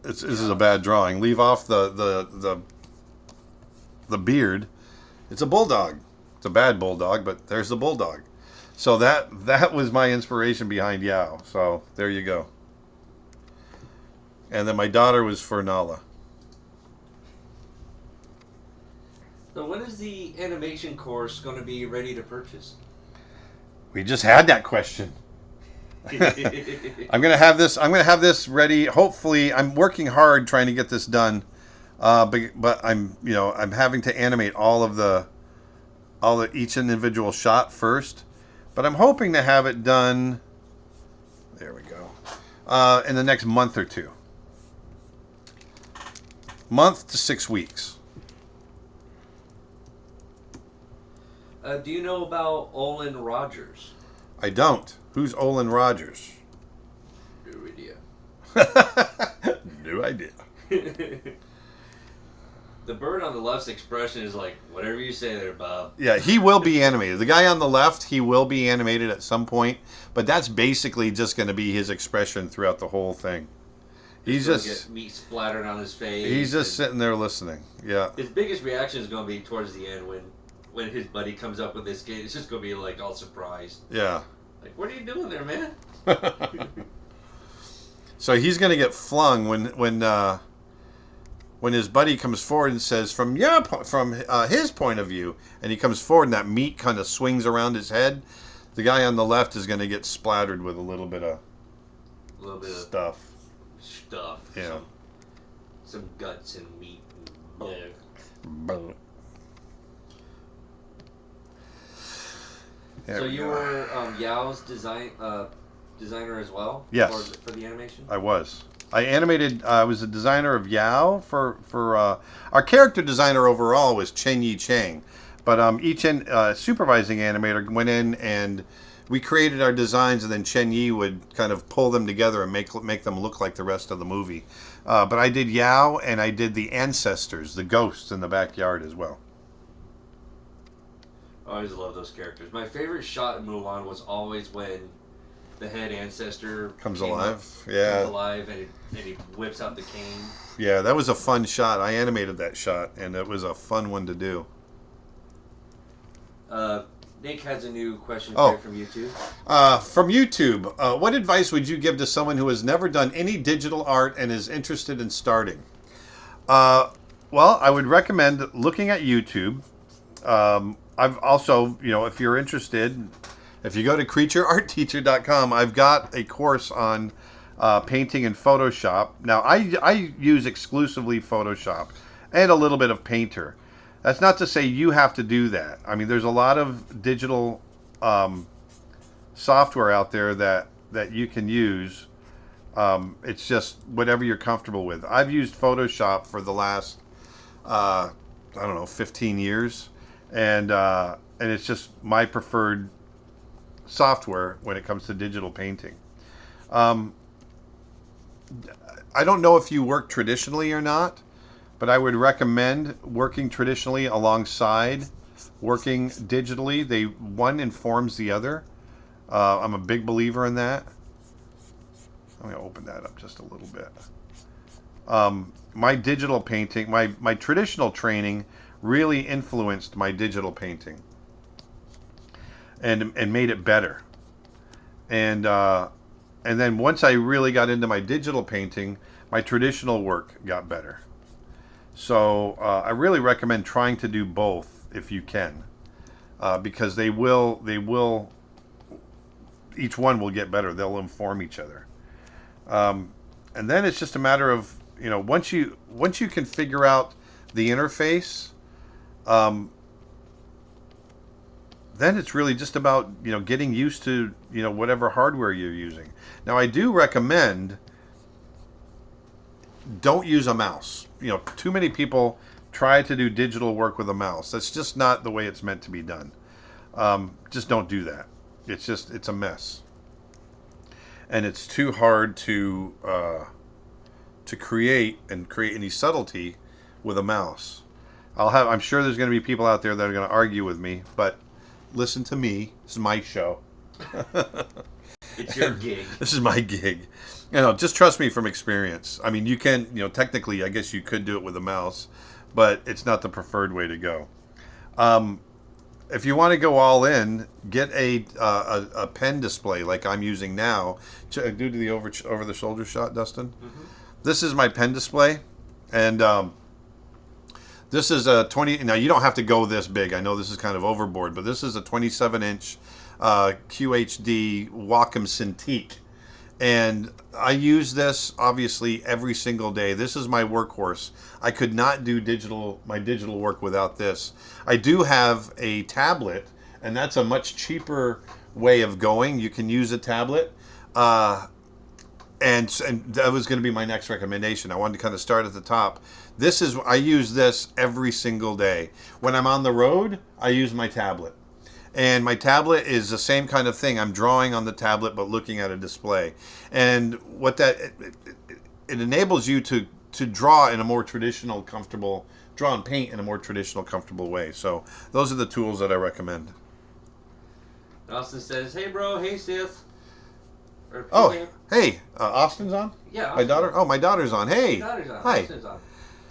S1: this is a bad drawing. Leave off the beard. It's a bulldog. It's a bad bulldog, but there's the bulldog. So that was my inspiration behind Yao. So there you go. And then my daughter was for Nala.
S2: So when is the animation course going to be ready to purchase?
S1: We just had that question. I'm gonna have this ready. Hopefully, I'm working hard trying to get this done. But I'm having to animate all the each individual shot first. But I'm hoping to have it done. There we go. In the next month or two. Month to 6 weeks.
S2: Do you know about Olin Rogers?
S1: I don't. Who's Olin Rogers?
S2: No idea.
S1: No idea.
S2: The bird on the left's expression is like, whatever you say there, Bob.
S1: Yeah, he will be animated. The guy on the left, he will be animated at some point, but that's basically just going to be his expression throughout the whole thing. He's just
S2: get meat splattered on his face.
S1: He's just sitting there listening. Yeah.
S2: His biggest reaction is going to be towards the end when his buddy comes up with this kid. It's just going to be like all surprised.
S1: Yeah.
S2: Like, what are you doing there, man?
S1: So he's going to get flung when his buddy comes forward and says, from his point of view, and he comes forward and that meat kind of swings around his head, the guy on the left is going to get splattered with a little bit of stuff. Yeah.
S2: Some guts and meat.
S1: And
S2: so you were Yao's designer as well?
S1: Yes.
S2: For the animation?
S1: I was. I animated. I was a designer of Yao for our character designer overall was Chen Yi Chang, but each supervising animator went in and we created our designs, and then Chen Yi would kind of pull them together and make them look like the rest of the movie. But I did Yao, and I did the ancestors, the ghosts in the backyard as well.
S2: I always love those characters. My favorite shot in Mulan was always when the head ancestor
S1: comes alive. Yeah.
S2: Comes alive, and he whips out the cane.
S1: Yeah, that was a fun shot. I animated that shot, and it was a fun one to do.
S2: Nick has a new question from YouTube.
S1: From YouTube, what advice would you give to someone who has never done any digital art and is interested in starting? Well, I would recommend looking at YouTube. I've also, if you're interested, if you go to creatureartteacher.com, I've got a course on painting in Photoshop. Now, I use exclusively Photoshop and a little bit of Painter. That's not to say you have to do that. I mean, there's a lot of digital software out there that you can use. It's just whatever you're comfortable with. I've used Photoshop for the last, 15 years. And it's just my preferred software when it comes to digital painting. I don't know if you work traditionally or not, but I would recommend working traditionally alongside working digitally. One informs the other. I'm a big believer in that. I'm going to open that up just a little bit. My digital painting, my traditional training really influenced my digital painting and made it better. And then once I really got into my digital painting, my traditional work got better. So I really recommend trying to do both if you can, because they will each one will get better. They'll inform each other. And then it's just a matter of, once you can figure out the interface, then it's really just about, getting used to, whatever hardware you're using. Now, I do recommend don't use a mouse. Too many people try to do digital work with a mouse. That's just not the way it's meant to be done. Just don't do that. It's a mess. And it's too hard to create any subtlety with a mouse. I'm sure there's going to be people out there that are going to argue with me, but listen to me. This is my show.
S2: It's your gig.
S1: This is my gig. Just trust me from experience. I mean, you can, technically, I guess you could do it with a mouse, but it's not the preferred way to go. If you want to go all in, get a pen display like I'm using now. Do the over the shoulder shot, Dustin. This is my pen display, and this is a 20. Now you don't have to go this big. I know this is kind of overboard, but this is a 27-inch QHD Wacom Cintiq, and I use this obviously every single day. This is my workhorse. I could not do my digital work without this. I do have a tablet, and that's a much cheaper way of going. You can use a tablet. And that was going to be my next recommendation. I wanted to kind of start at the top. I use this every single day. When I'm on the road, I use my tablet. And my tablet is the same kind of thing. I'm drawing on the tablet but looking at a display. And what it enables you to draw in a more traditional, comfortable, draw and paint in a more traditional, comfortable way. So those are the tools that I recommend.
S2: Austin says, "Hey bro, hey Sith."
S1: Oh, hey, Austin's on?
S2: Yeah, Austin's
S1: my daughter.
S2: on.
S1: My daughter's on. Hey,
S2: My daughter's on.
S1: Hi.
S2: Austin's on.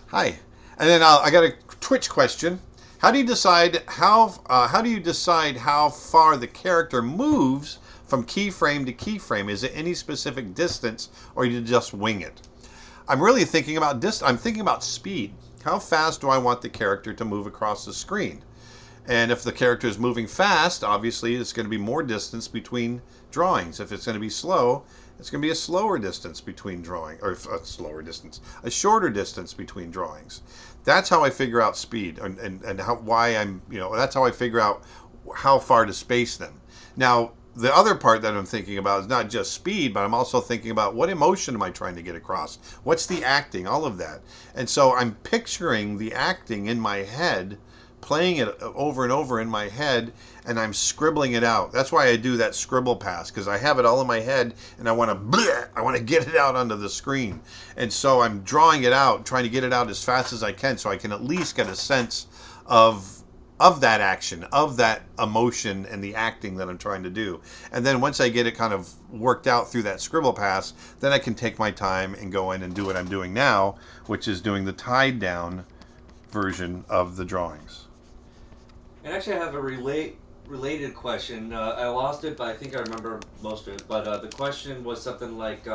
S1: Hi. And then I got a Twitch question. How do you decide how far the character moves from keyframe to keyframe? Is it any specific distance, or do you just wing it? I'm really thinking about I'm thinking about speed. How fast do I want the character to move across the screen? And if the character is moving fast, obviously it's going to be more distance between drawings. If it's going to be slow, it's going to be a slower distance between a shorter distance between drawings. That's how I figure out speed, and that's how I figure out how far to space them. Now, the other part that I'm thinking about is not just speed, but I'm also thinking about what emotion am I trying to get across? What's the acting? All of that. And so I'm picturing the acting in my head, playing it over and over in my head, and I'm scribbling it out. That's why I do that scribble pass, because I have it all in my head and I want to get it out onto the screen. And so I'm drawing it out, trying to get it out as fast as I can, so I can at least get a sense of that action, of that emotion and the acting that I'm trying to do. And then once I get it kind of worked out through that scribble pass, then I can take my time and go in and do what I'm doing now, which is doing the tied down version of the drawings.
S2: And actually, I have a related question. I lost it, but I think I remember most of it. But the question was something like,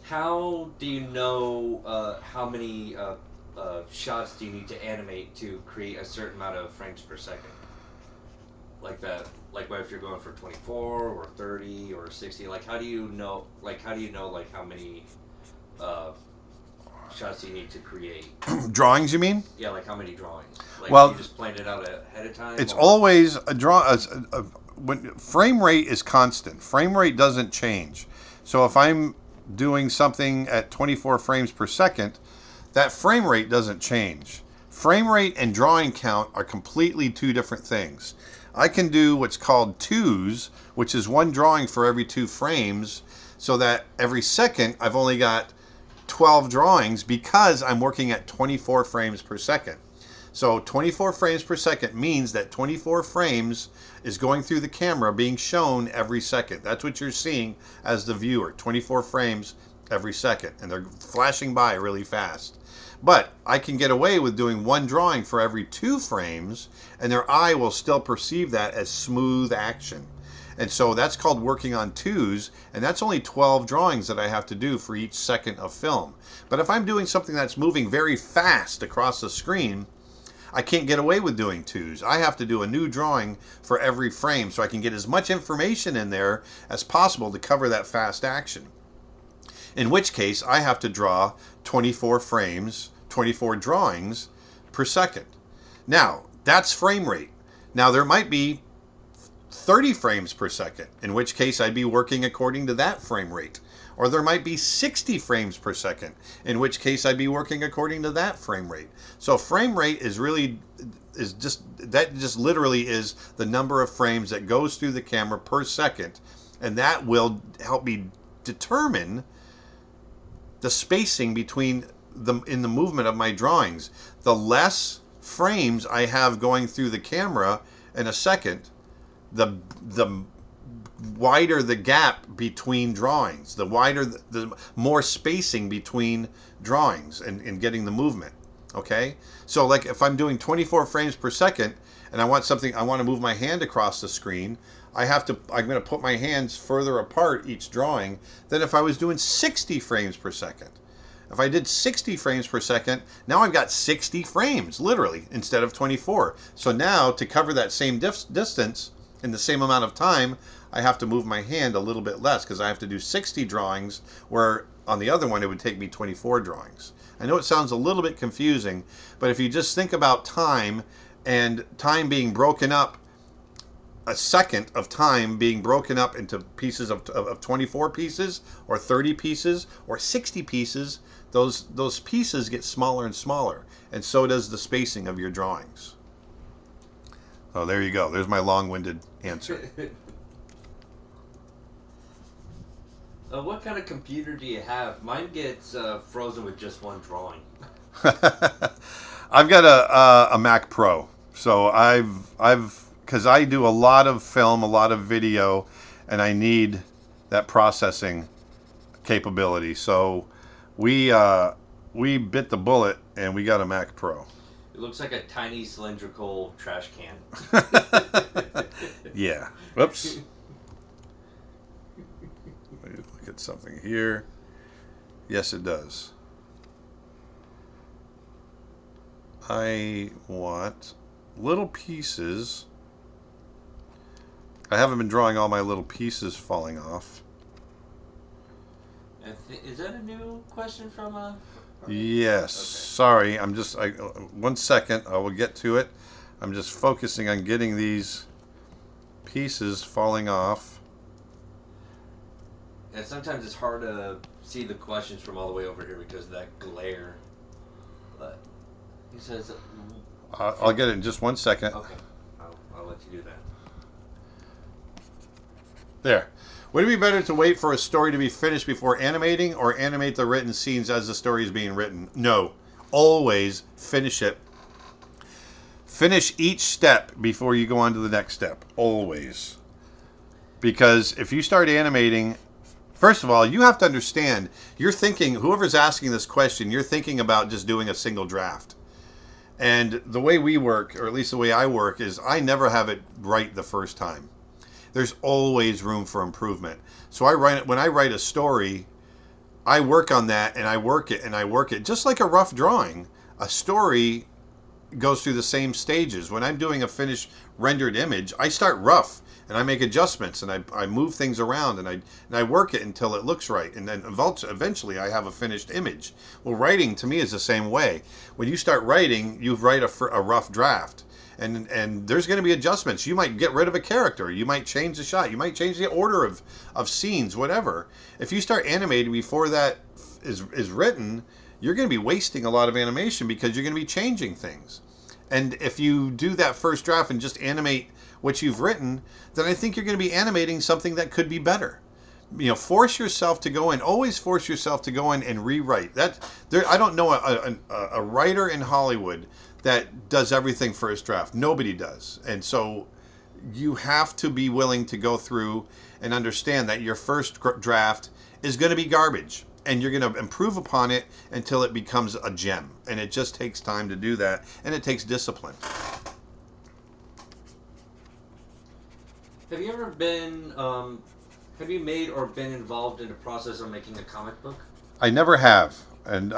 S2: how do you know how many shots do you need to animate to create a certain amount of frames per second? Like that, like what if you're going for 24 or 30 or 60? Like, how do you know? How many shots do you need to create?
S1: Drawings, you mean?
S2: Yeah, like how many drawings? Like,
S1: Well,
S2: you just planned it out ahead of time?
S1: It's always when frame rate is constant. Frame rate doesn't change. So if I'm doing something at 24 frames per second, that frame rate doesn't change. Frame rate and drawing count are completely two different things. I can do what's called twos, which is one drawing for every 2 frames, so that every second I've only got 12 drawings because I'm working at 24 frames per second. So 24 frames per second means that 24 frames is going through the camera being shown every second. That's what you're seeing as the viewer, 24 frames every second, and they're flashing by really fast. But I can get away with doing one drawing for every 2 frames, and their eye will still perceive that as smooth action. And so that's called working on twos, and that's only 12 drawings that I have to do for each second of film. But if I'm doing something that's moving very fast across the screen, I can't get away with doing twos. I have to do a new drawing for every frame so I can get as much information in there as possible to cover that fast action. In which case, I have to draw 24 frames, 24 drawings per second. Now, that's frame rate. Now, there might be 30 frames per second, in which case I'd be working according to that frame rate. Or there might be 60 frames per second, in which case I'd be working according to that frame rate. So frame rate is just literally is the number of frames that goes through the camera per second, and that will help me determine the spacing between in the movement of my drawings. The less frames I have going through the camera in a second, the wider the gap between drawings, the more spacing between drawings and getting the movement. Okay, so like if I'm doing 24 frames per second and I want to move my hand across the screen, I'm going to put my hands further apart each drawing than if I was doing 60 frames per second. If I did 60 frames per second, now I've got 60 frames, literally, instead of 24. So now, to cover that same distance in the same amount of time, I have to move my hand a little bit less because I have to do 60 drawings, where on the other one it would take me 24 drawings. I know it sounds a little bit confusing, but if you just think about time and time being broken up, a second of time being broken up into pieces of 24 pieces or 30 pieces or 60 pieces, those pieces get smaller and smaller, and so does the spacing of your drawings. Oh, there you go. There's my long-winded answer.
S2: What kind of computer do you have? Mine gets frozen with just one drawing.
S1: I've got a Mac Pro, so because I do a lot of film, a lot of video, and I need that processing capability. So we bit the bullet and we got a Mac Pro.
S2: It looks like a tiny cylindrical trash can.
S1: Yeah. Whoops. Let me look at something here. Yes, it does. I want little pieces. I haven't been drawing all my little pieces falling off.
S2: Is that a new question from
S1: Yes. Okay. Sorry, I'm just. 1 second. I will get to it. I'm just focusing on getting these pieces falling off.
S2: And sometimes it's hard to see the questions from all the way over here because of that glare. But he says.
S1: I'll get it in just 1 second.
S2: Okay. I'll let you do that.
S1: There. Would it be better to wait for a story to be finished before animating, or animate the written scenes as the story is being written? No. Always finish it. Finish each step before you go on to the next step. Always. Because if you start animating, first of all, you have to understand, you're thinking, whoever's asking this question, you're thinking about just doing a single draft. And the way we work, or at least the way I work, is I never have it right the first time. There's always room for improvement. So when I write a story, I work on that and I work it and I work it. Just like a rough drawing, a story goes through the same stages. When I'm doing a finished rendered image, I start rough and I make adjustments and I move things around and I work it until it looks right. And then eventually I have a finished image. Well, writing to me is the same way. When you start writing, you write a rough draft. And there's going to be adjustments. You might get rid of a character. You might change the shot. You might change the order of scenes, whatever. If you start animating before that is written, you're going to be wasting a lot of animation because you're going to be changing things. And if you do that first draft and just animate what you've written, then I think you're going to be animating something that could be better. You know, force yourself to go in. Always force yourself to go in and rewrite. I don't know a writer in Hollywood that does everything first draft. Nobody does. And so you have to be willing to go through and understand that your first draft is going to be garbage. And you're going to improve upon it until it becomes a gem. And it just takes time to do that. And it takes discipline.
S2: Have you ever have you made or been involved in the process of making a comic book?
S1: I never have. And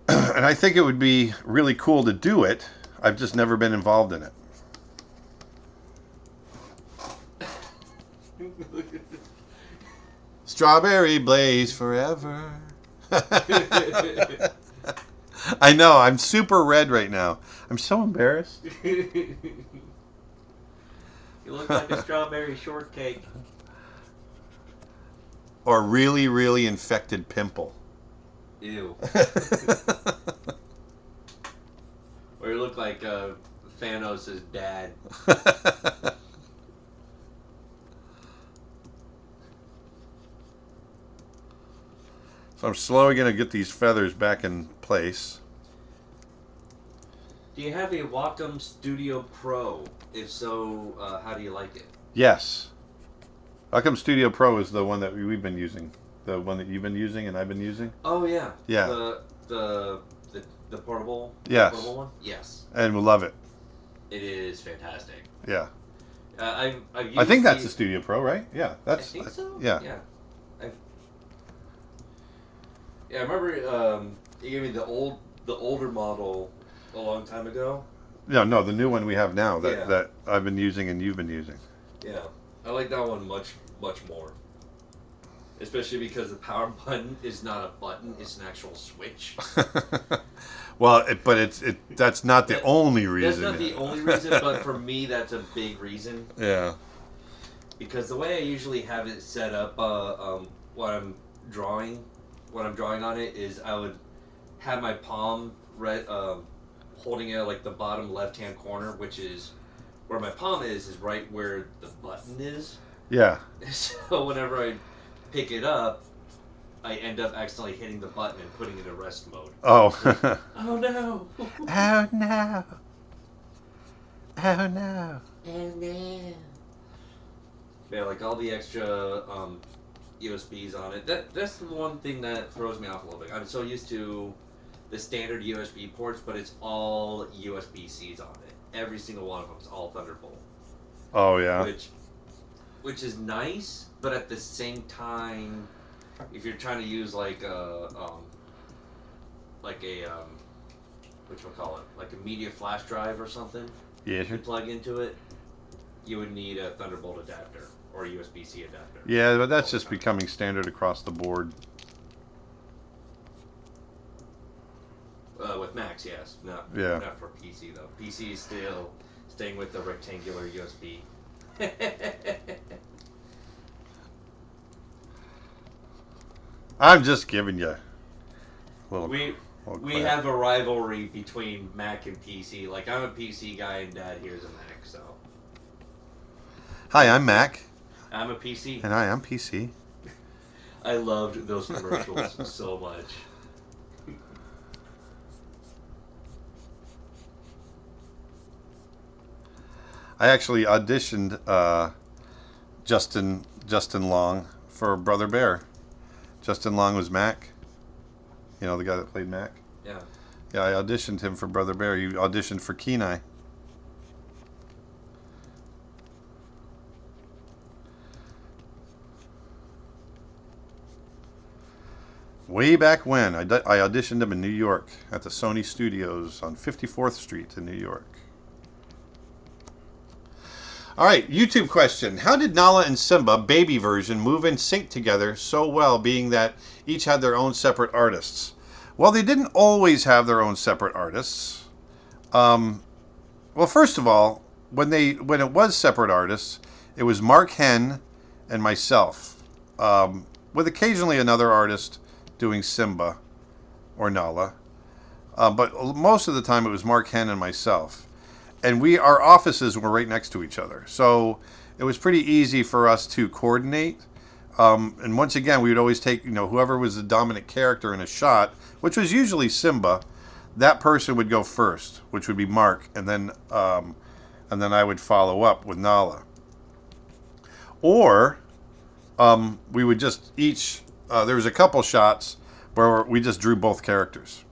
S1: and I think it would be really cool to do it. I've just never been involved in it. Strawberry Blaise forever. I know, I'm super red right now. I'm so embarrassed.
S2: You look like a strawberry shortcake.
S1: Or really, really infected pimple.
S2: Ew. Or you look like Thanos' dad.
S1: So I'm slowly going to get these feathers back in place.
S2: Do you have a Wacom Studio Pro? If so, how do you like it?
S1: Yes. Wacom Studio Pro is the one that we've been using. The one that you've been using and I've been using.
S2: Oh yeah.
S1: Yeah.
S2: The portable.
S1: Yes.
S2: Portable one. Yes.
S1: And we love it.
S2: It is fantastic.
S1: Yeah.
S2: I
S1: think that's the Studio Pro, right? Yeah.
S2: I think so.
S1: Yeah.
S2: Yeah. Yeah, I remember you gave me the older model a long time ago.
S1: No, the new one we have now
S2: Yeah.
S1: that I've been using and you've been using.
S2: Yeah, I like that one much more. Especially because the power button is not a button; it's an actual switch.
S1: Well, that's not the
S2: That-
S1: only
S2: That's
S1: reason.
S2: not the only reason, but for me, that's a big reason.
S1: Yeah.
S2: Because the way I usually have it set up, what I'm drawing, on it is I would have my palm holding it at like the bottom left-hand corner, which is where my palm is right where the button is.
S1: Yeah.
S2: So whenever I pick it up, I end up accidentally hitting the button and putting it in rest mode.
S1: Oh.
S2: Oh no!
S1: Oh no. Oh no.
S2: Oh no! Yeah, like all the extra USBs on it. That's the one thing that throws me off a little bit. I'm so used to the standard USB ports, but it's all USB-Cs on it. Every single one of them is all Thunderbolt.
S1: Oh yeah.
S2: Which is nice, but at the same time, if you're trying to use like a whatchamacallit, like a media flash drive or something,
S1: Yeah.
S2: to plug into it, you would need a Thunderbolt adapter or a USB-C adapter.
S1: Yeah, but that's just becoming standard across the board.
S2: With Macs, yes. Not for PC though. PC is still staying with the rectangular USB.
S1: I'm just giving you a little.
S2: We
S1: crap.
S2: have a rivalry between Mac and PC. Like, I'm a PC guy and Dad here's a Mac, so.
S1: Hi, I'm Mac.
S2: I'm a PC.
S1: And I'm PC.
S2: I loved those commercials so much.
S1: I actually auditioned Justin Long for Brother Bear. Justin Long was Mac. You know, the guy that played Mac?
S2: Yeah.
S1: Yeah, I auditioned him for Brother Bear. He auditioned for Kenai. Way back when. I auditioned him in New York at the Sony Studios on 54th Street in New York. All right, YouTube question. How did Nala and Simba, baby version, move in sync together so well, being that each had their own separate artists? Well, they didn't always have their own separate artists. Well, first of all, when it was separate artists, it was Mark Henn and myself, with occasionally another artist doing Simba or Nala. But most of the time it was Mark Henn and myself. And our offices were right next to each other. So it was pretty easy for us to coordinate. And once again, we would always take, whoever was the dominant character in a shot, which was usually Simba, that person would go first, which would be Mark, and then I would follow up with Nala. Or we would just there was a couple shots where we just drew both characters,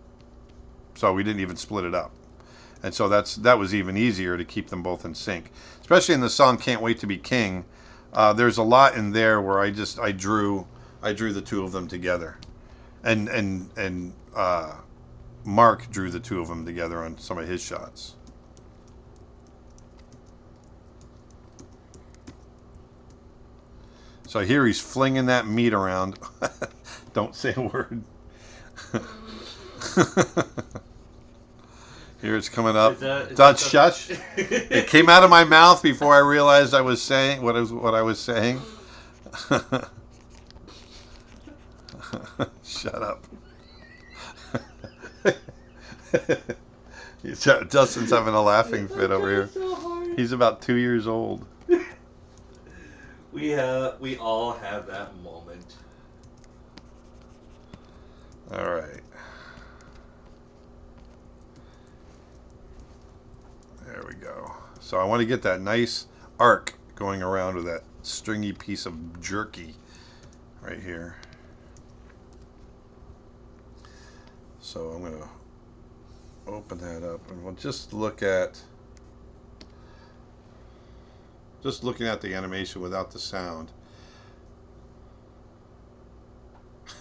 S1: so we didn't even split it up, and so that was even easier to keep them both in sync, especially in the song "Can't Wait to Be King." There's a lot in there where I drew the two of them together, and Mark drew the two of them together on some of his shots. So here he's flinging that meat around. Don't say a word. Here it's coming up. That's shush. It came out of my mouth before I realized I was saying what I was saying. Shut up. Dustin's having a laughing fit over here. He's about 2 years old.
S2: We all have that moment.
S1: All right. There we go. So I want to get that nice arc going around with that stringy piece of jerky right here. So I'm going to open that up and we'll just looking at the animation without the sound.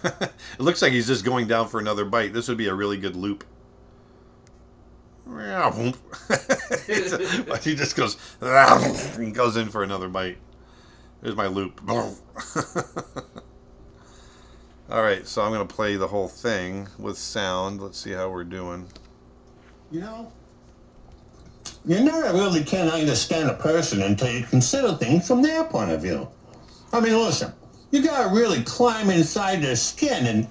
S1: It looks like he's just going down for another bite. This would be a really good loop. He just goes, he goes in for another bite. There's my loop. Alright, so I'm going to play the whole thing with sound. Let's see how we're doing.
S3: You know, you never really can understand a person until you consider things from their point of view. I mean, listen, you gotta really climb inside their skin and,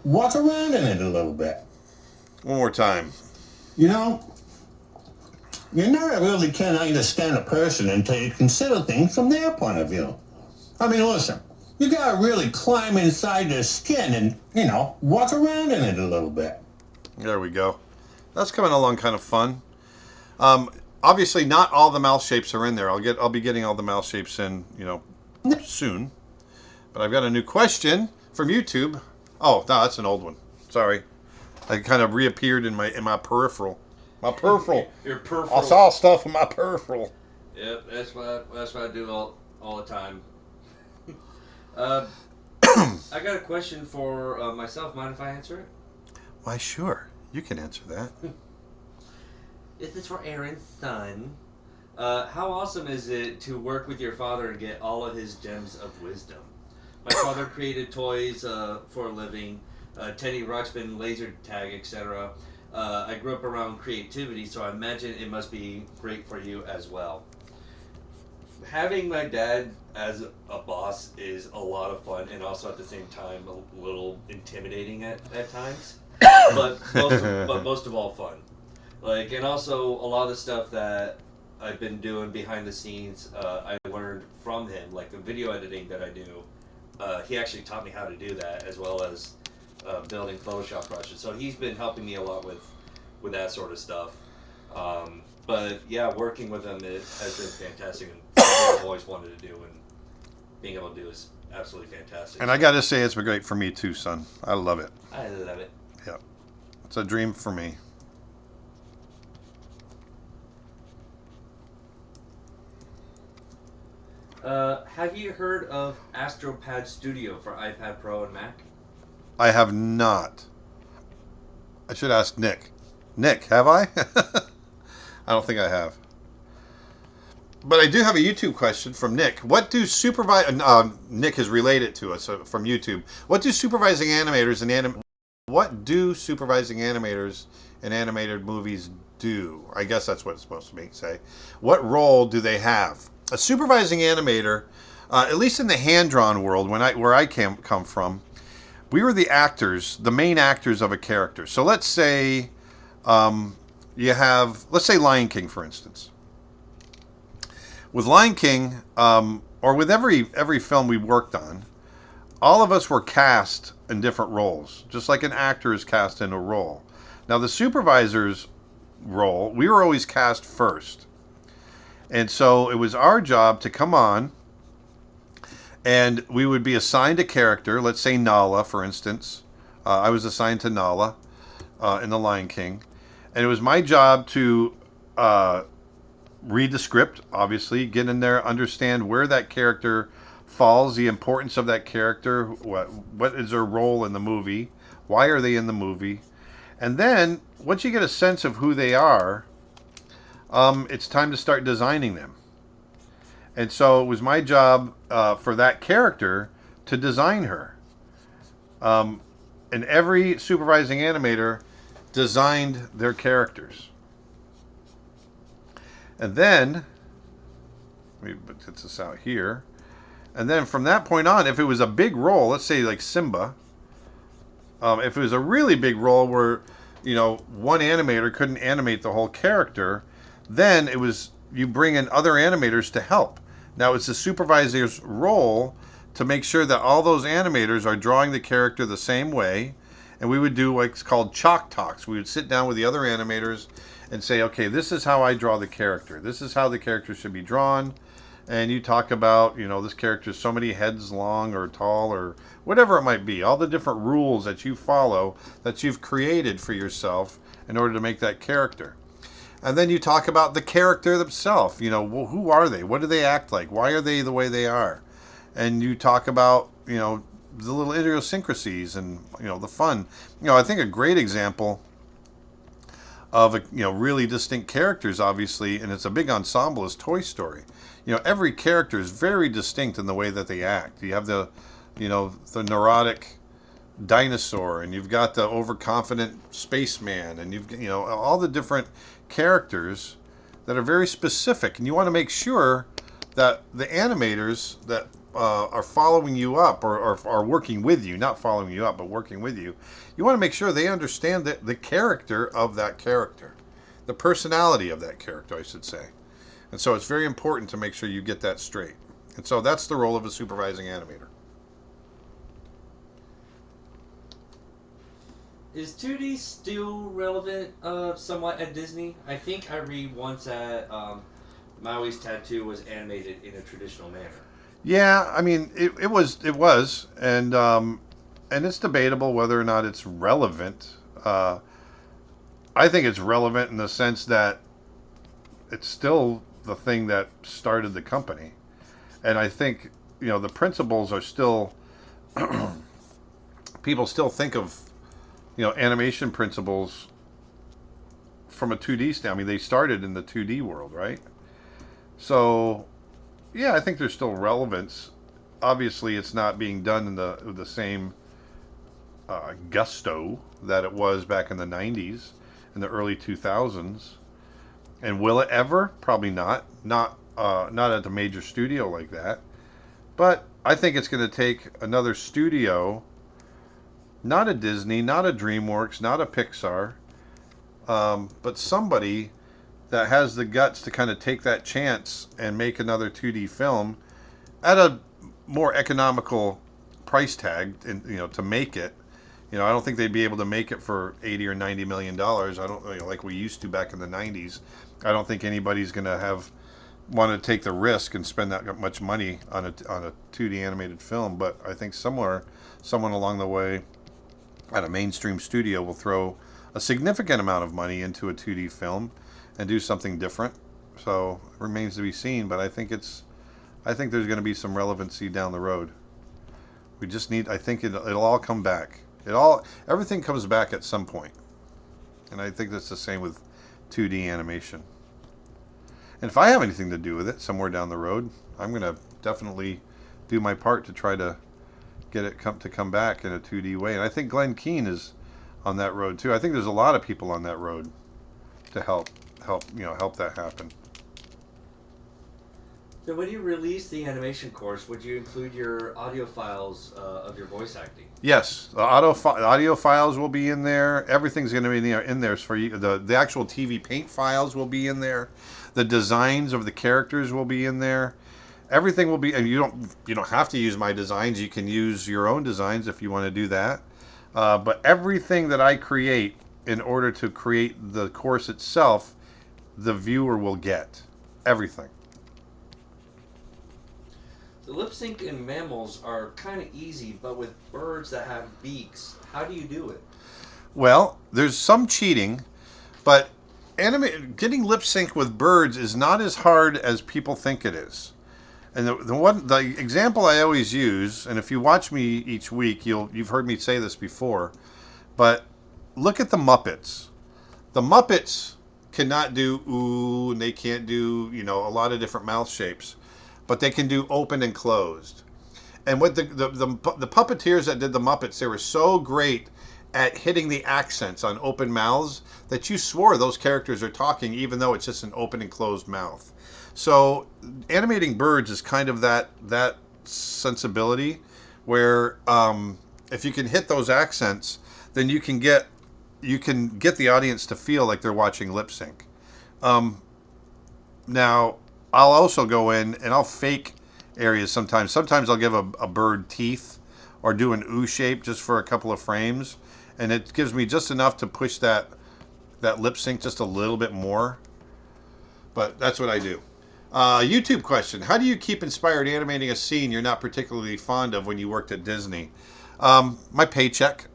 S3: walk around in it a little bit.
S1: One more time.
S3: You know, you never really can understand a person until you consider things from their point of view. I mean, listen, you gotta really climb inside their skin and, walk around in it a little bit.
S1: There we go. That's coming along kind of fun. Obviously, not all the mouth shapes are in there. I'll be getting all the mouth shapes in, soon. But I've got a new question from YouTube. Oh, no, that's an old one. Sorry, I kind of reappeared in my peripheral. My peripheral.
S2: Your peripheral.
S1: I saw stuff in my peripheral.
S2: Yep, that's what I do all the time. I got a question for myself. Mind if I answer it?
S1: Why, sure. You can answer that.
S2: This is for Aaron's son. How awesome is it to work with your father and get all of his gems of wisdom? My father created toys for a living, Teddy Ruxpin, laser tag, etc. I grew up around creativity, so I imagine it must be great for you as well. Having my dad as a boss is a lot of fun, and also at the same time a little intimidating at times. But most of all fun. And also a lot of the stuff that I've been doing behind the scenes, I learned from him, like the video editing that I do. He actually taught me how to do that, as well as building Photoshop brushes. So he's been helping me a lot with that sort of stuff. But yeah, working with him has been fantastic, and something I've always wanted to do, and being able to do is absolutely fantastic.
S1: And I got to say, it's been great for me too, son. I love it.
S2: I love it.
S1: Yeah, it's a dream for me.
S2: Have you heard of AstroPad Studio for iPad Pro and Mac?
S1: I have not. I should ask Nick. Nick, have I? I don't think I have. But I do have a YouTube question from Nick. What do Nick has related to us from YouTube. What do supervising animators and animated movies do? I guess that's what it's supposed to say. What role do they have? A supervising animator, at least in the hand-drawn world, where I come from, we were the actors, the main actors of a character. So let's say let's say Lion King, for instance. With Lion King, or with every film we worked on, all of us were cast in different roles, just like an actor is cast in a role. Now, the supervisor's role, we were always cast first. And so it was our job to come on, and we would be assigned a character. Let's say Nala, for instance. I was assigned to Nala in The Lion King. And it was my job to read the script, obviously, get in there, understand where that character falls, the importance of that character, what is their role in the movie, why are they in the movie. And then, once you get a sense of who they are, it's time to start designing them. And so it was my job for that character to design her. And every supervising animator designed their characters. And then, let me get this out here. And then from that point on, if it was a big role, let's say like Simba, if it was a really big role where, one animator couldn't animate the whole character, then it was, you bring in other animators to help. Now it's the supervisor's role to make sure that all those animators are drawing the character the same way. And we would do what's called chalk talks. We would sit down with the other animators and say, okay, this is how I draw the character. This is how the character should be drawn. And you talk about, this character is so many heads long or tall or whatever it might be. All the different rules that you follow that you've created for yourself in order to make that character. And then you talk about the character themselves. Who are they? What do they act like? Why are they the way they are? And you talk about, the little idiosyncrasies and the fun. I think a great example of really distinct characters, obviously, and it's a big ensemble, is Toy Story. Every character is very distinct in the way that they act. You have the neurotic dinosaur, and you've got the overconfident spaceman, and you've all the different characters that are very specific, and you want to make sure that the animators that are following you up or are working with you, not following you up, but working with you, you want to make sure they understand the character of that character, the personality of that character, I should say. And so it's very important to make sure you get that straight. And so that's the role of a supervising animator.
S2: Is 2D still relevant somewhat at Disney? I think I read once that Maui's tattoo was animated in a traditional manner.
S1: Yeah, I mean, it was, and it's debatable whether or not it's relevant. I think it's relevant in the sense that it's still the thing that started the company, and I think the principles are still people still think of animation principles from a 2D standpoint. I mean, they started in the 2D world, right? So, yeah, I think there's still relevance. Obviously, it's not being done in the same gusto that it was back in the 90s and the early 2000s. And will it ever? Probably not. Not at the major studio like that. But I think it's going to take another studio, not a Disney, not a DreamWorks, not a Pixar, but somebody that has the guts to kind of take that chance and make another 2D film at a more economical price tag, and to make it. I don't think they'd be able to make it for $80 or $90 million. I don't like we used to back in the 90s. I don't think anybody's going to want to take the risk and spend that much money on a 2D animated film. But I think someone along the way at a mainstream studio will throw a significant amount of money into a 2D film and do something different. So it remains to be seen. But I think there's going to be some relevancy down the road. We just need. I think it'll all come back. Everything comes back at some point. And I think that's the same with 2D animation. And if I have anything to do with it somewhere down the road, I'm going to definitely do my part to try to get it to come back in a 2D way. And I think Glenn Keane is on that road too. I think there's a lot of people on that road to help that happen.
S2: So when you release the animation course, would you include your audio files of your voice acting?
S1: Yes, the audio files will be in there. Everything's going to be in there for you. The actual TV Paint files will be in there. The designs of the characters will be in there. Everything will be, and you don't have to use my designs. You can use your own designs if you want to do that. But everything that I create in order to create the course itself, the viewer will get everything.
S2: The lip sync in mammals are kind of easy, but with birds that have beaks, how do you do it?
S1: Well, there's some cheating, but getting lip sync with birds is not as hard as people think it is. And the example I always use, and if you watch me each week, you've heard me say this before, but look at the Muppets. The Muppets cannot do ooh, and they can't do a lot of different mouth shapes, but they can do open and closed. And what the puppeteers that did the Muppets, they were so great at hitting the accents on open mouths that you swore those characters are talking, even though it's just an open and closed mouth. So animating birds is kind of that sensibility where if you can hit those accents, then you can get the audience to feel like they're watching lip sync. Now, I'll also go in and I'll fake areas sometimes. Sometimes I'll give a bird teeth or do an ooh shape just for a couple of frames. And it gives me just enough to push that lip sync just a little bit more. But that's what I do. YouTube question. How do you keep inspired animating a scene you're not particularly fond of when you worked at Disney? My paycheck.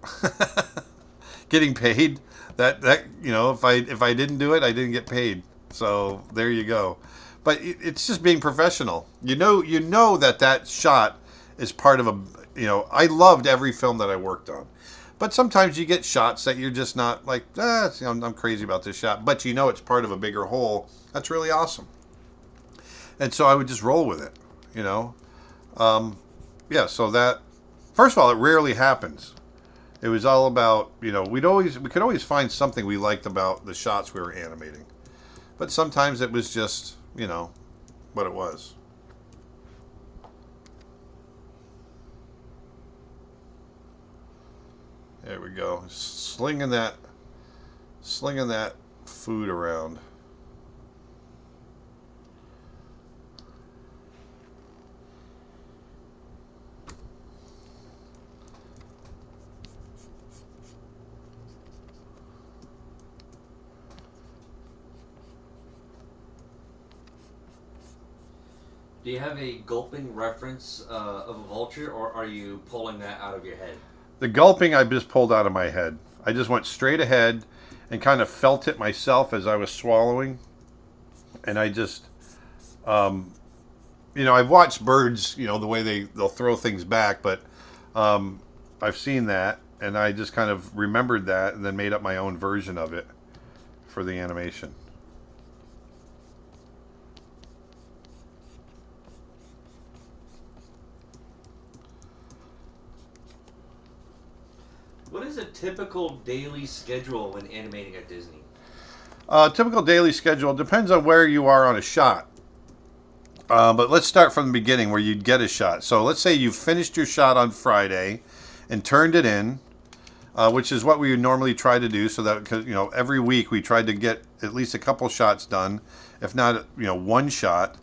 S1: Getting paid. That if I didn't do it, I didn't get paid. So there you go. But it's just being professional. You know that shot is part of I loved every film that I worked on. But sometimes you get shots that you're just not like, I'm crazy about this shot. But it's part of a bigger whole. That's really awesome. And so I would just roll with it, you know. Yeah, so that, first of all, it rarely happens. It was all about, we could always find something we liked about the shots we were animating. But sometimes it was just, what it was. There we go. Slinging that food around.
S2: Do you have a gulping reference of a vulture, or are you pulling that out of your head?
S1: The gulping I just pulled out of my head. I just went straight ahead and kind of felt it myself as I was swallowing. And I just, I've watched birds, the way they'll throw things back, but I've seen that, and I just kind of remembered that and then made up my own version of it for the animation.
S2: What is a typical daily schedule when animating at Disney?
S1: Typical daily schedule depends on where you are on a shot. But let's start from the beginning where you'd get a shot. So let's say you finished your shot on Friday and turned it in, which is what we would normally try to do. So that, because every week we tried to get at least a couple shots done, if not one shot,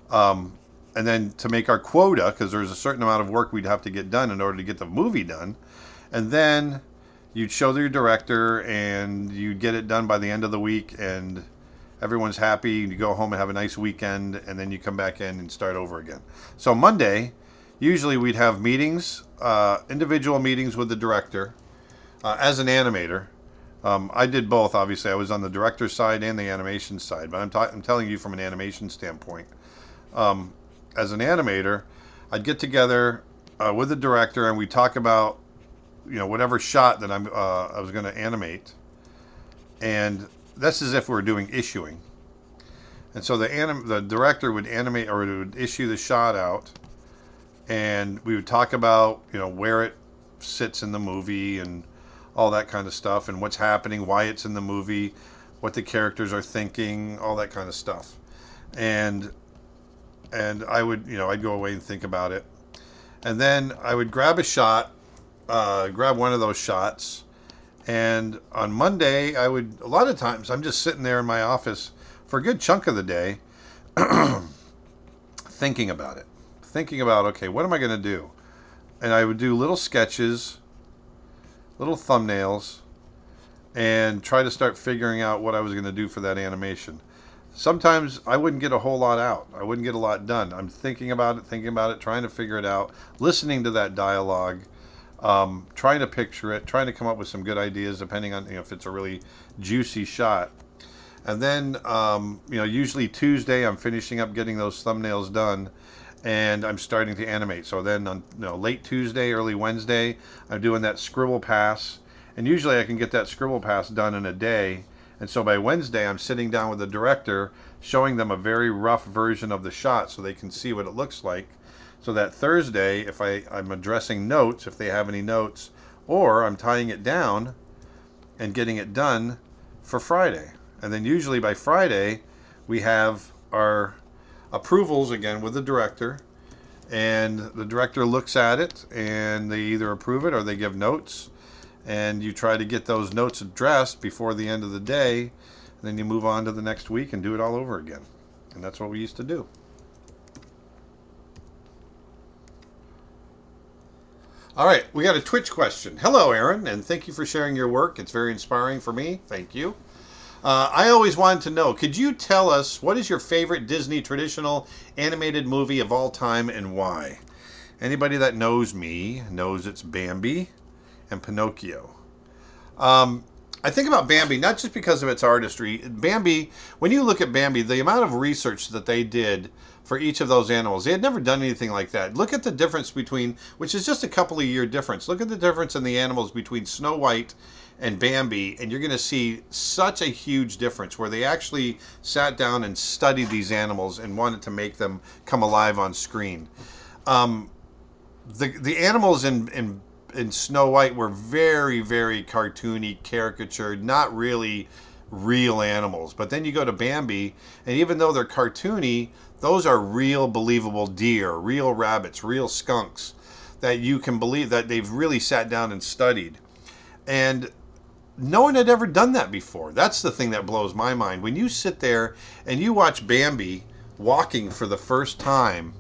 S1: and then to make our quota, because there's a certain amount of work we'd have to get done in order to get the movie done. And then you'd show your director, and you'd get it done by the end of the week, and everyone's happy. You go home and have a nice weekend, and then you come back in and start over again. So Monday, usually we'd have meetings, individual meetings with the director. As an animator, I did both. Obviously, I was on the director's side and the animation side, but I'm telling you from an animation standpoint. As an animator, I'd get together with the director, and we'd talk about whatever shot that I was going to animate, and that's as if we were doing issuing. And so the director would animate, or would issue the shot out, and we would talk about where it sits in the movie and all that kind of stuff, and what's happening, why it's in the movie, what the characters are thinking, all that kind of stuff. And I would I'd go away and think about it, and then I would grab a shot. Grab one of those shots, and on Monday a lot of times I'm just sitting there in my office for a good chunk of the day thinking about okay, what am I going to do? And I would do little sketches, little thumbnails, and try to start figuring out what I was going to do for that animation. Sometimes I wouldn't get a whole lot out. I wouldn't get a lot done. I'm thinking about it, trying to figure it out, listening to that dialogue, trying to picture it, trying to come up with some good ideas depending on if it's a really juicy shot. And then usually Tuesday I'm finishing up getting those thumbnails done, and I'm starting to animate. So then on late Tuesday, early Wednesday, I'm doing that scribble pass, and usually I can get that scribble pass done in a day. And so by Wednesday I'm sitting down with the director, showing them a very rough version of the shot so they can see what it looks like. So that Thursday, if I'm addressing notes, if they have any notes, or I'm tying it down and getting it done for Friday. And then usually by Friday, we have our approvals again with the director, and the director looks at it, and they either approve it or they give notes, and you try to get those notes addressed before the end of the day, and then you move on to the next week and do it all over again. And that's what we used to do. All right, we got a Twitch question. Hello, Aaron, and thank you for sharing your work. It's very inspiring for me. Thank you. I always wanted to know, could you tell us what is your favorite Disney traditional animated movie of all time and why? Anybody that knows me knows it's Bambi and Pinocchio. I I think about Bambi not just because of its artistry. Bambi, when you look at Bambi, the amount of research that they did for each of those animals, they had never done anything like that. Look at the difference between, which is just a couple of year difference. Look at the difference in the animals between Snow White and Bambi, and you're going to see such a huge difference where they actually sat down and studied these animals and wanted to make them come alive on screen. The animals in Snow White were very, very cartoony, caricatured, not really real animals. But then you go to Bambi, and even though they're cartoony, those are real, believable deer, real rabbits, real skunks that you can believe that they've really sat down and studied. And no one had ever done that before. That's the thing that blows my mind. When you sit there and you watch Bambi walking for the first time,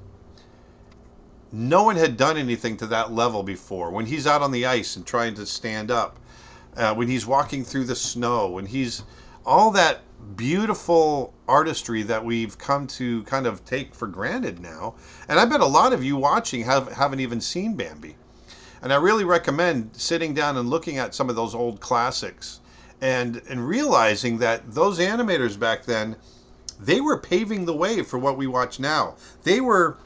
S1: no one had done anything to that level before. When he's out on the ice and trying to stand up, when he's walking through the snow, when he's all that beautiful artistry that we've come to kind of take for granted now. And I bet a lot of you watching haven't even seen Bambi. And I really recommend sitting down and looking at some of those old classics and realizing that those animators back then, they were paving the way for what we watch now. They were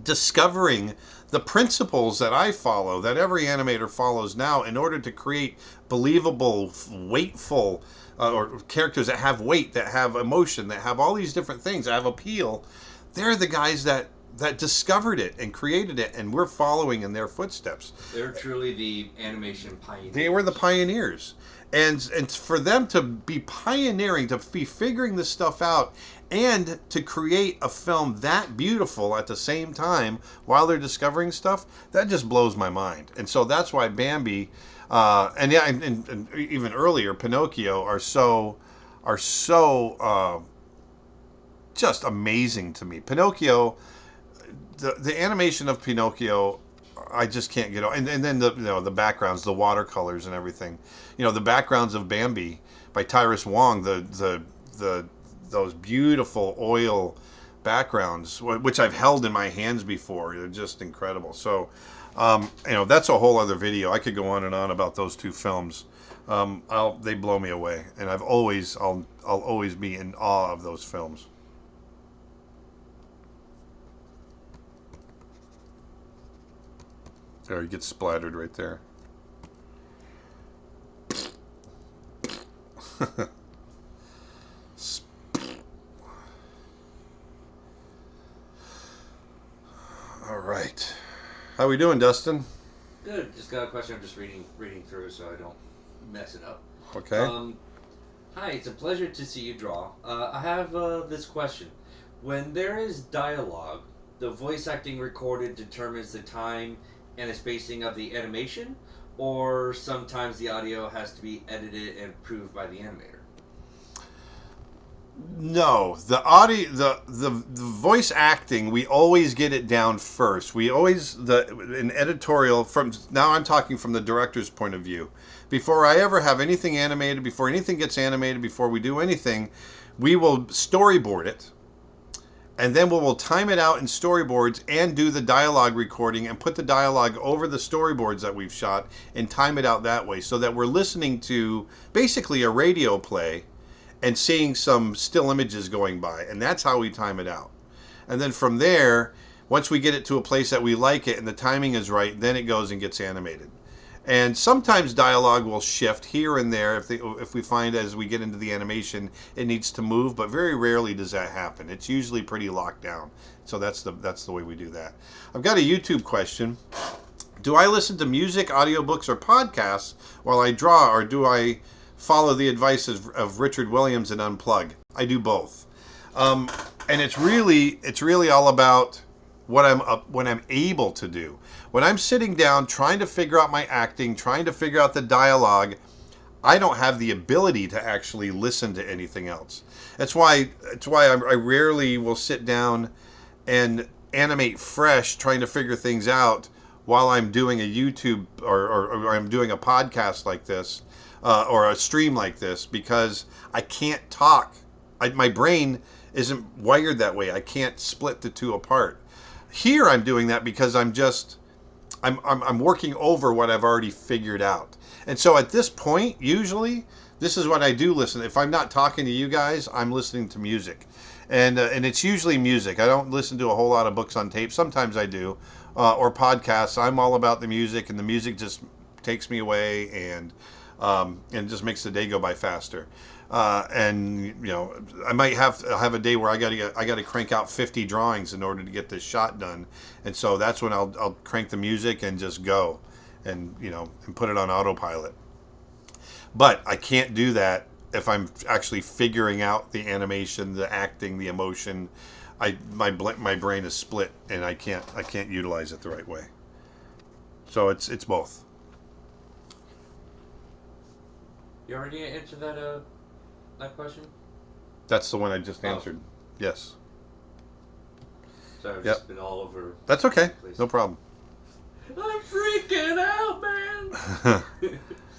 S1: discovering the principles that I follow, that every animator follows now, in order to create believable, weightful, or characters that have weight, that have emotion, that have all these different things, that have appeal. They're the guys that discovered it and created it, and we're following in their footsteps.
S2: They're truly the animation pioneers.
S1: They were the pioneers. And for them to be pioneering, to be figuring this stuff out, and to create a film that beautiful at the same time while they're discovering stuff, that just blows my mind. And so that's why Bambi, and even earlier, Pinocchio are so just amazing to me. Pinocchio, the animation of Pinocchio, I just can't get over. And then the backgrounds, the watercolors and everything. The backgrounds of Bambi by Tyrus Wong, those beautiful oil backgrounds, which I've held in my hands before. They're just incredible. So, that's a whole other video. I could go on and on about those two films. They blow me away, and I'll always be in awe of those films. There, he gets splattered right there. All right. How we doing, Dustin?
S2: Good. Just got a question. I'm just reading through so I don't mess it up.
S1: Okay.
S2: Hi, it's a pleasure to see you draw. I have this question. When there is dialogue, the voice acting recorded determines the time and the spacing of the animation, or sometimes the audio has to be edited and approved by the animator?
S1: No, the audio, the voice acting, we always get it down first. We always, an editorial, now I'm talking from the director's point of view. Before I ever have anything animated, before anything gets animated, before we do anything, we will storyboard it. And then we will time it out in storyboards and do the dialogue recording and put the dialogue over the storyboards that we've shot and time it out that way, so that we're listening to basically a radio play and seeing some still images going by. And that's how we time it out. And then from there, once we get it to a place that we like it and the timing is right, then it goes and gets animated. And sometimes dialogue will shift here and there if we find as we get into the animation it needs to move, but very rarely does that happen. It's usually pretty locked down. So that's the way we do that. I've got a YouTube question. Do I listen to music, audiobooks, or podcasts while I draw, or do I follow the advice of Richard Williams and unplug? I do both. And it's really all about what I'm able to do. When I'm sitting down trying to figure out my acting, trying to figure out the dialogue, I don't have the ability to actually listen to anything else. That's why I rarely will sit down and animate fresh, trying to figure things out while I'm doing a YouTube or I'm doing a podcast like this or a stream like this, because I can't talk. My brain isn't wired that way. I can't split the two apart. Here I'm doing that because I'm working over what I've already figured out. And so at this point, usually, this is what I do listen. If I'm not talking to you guys, I'm listening to music. And it's usually music. I don't listen to a whole lot of books on tape. Sometimes I do, or podcasts. I'm all about the music, and the music just takes me away and just makes the day go by faster. And you know, I might have a day where I got to crank out 50 drawings in order to get this shot done, and so that's when I'll crank the music and just go, and you know, and put it on autopilot. But I can't do that if I'm actually figuring out the animation, the acting, the emotion. My brain is split, and I can't utilize it the right way. So it's both.
S2: You already answered that question?
S1: That's the one I just answered. Yes.
S2: Sorry, I've
S1: Yep.
S2: just been all over.
S1: That's okay.
S2: Please.
S1: No problem.
S2: I'm freaking out, man.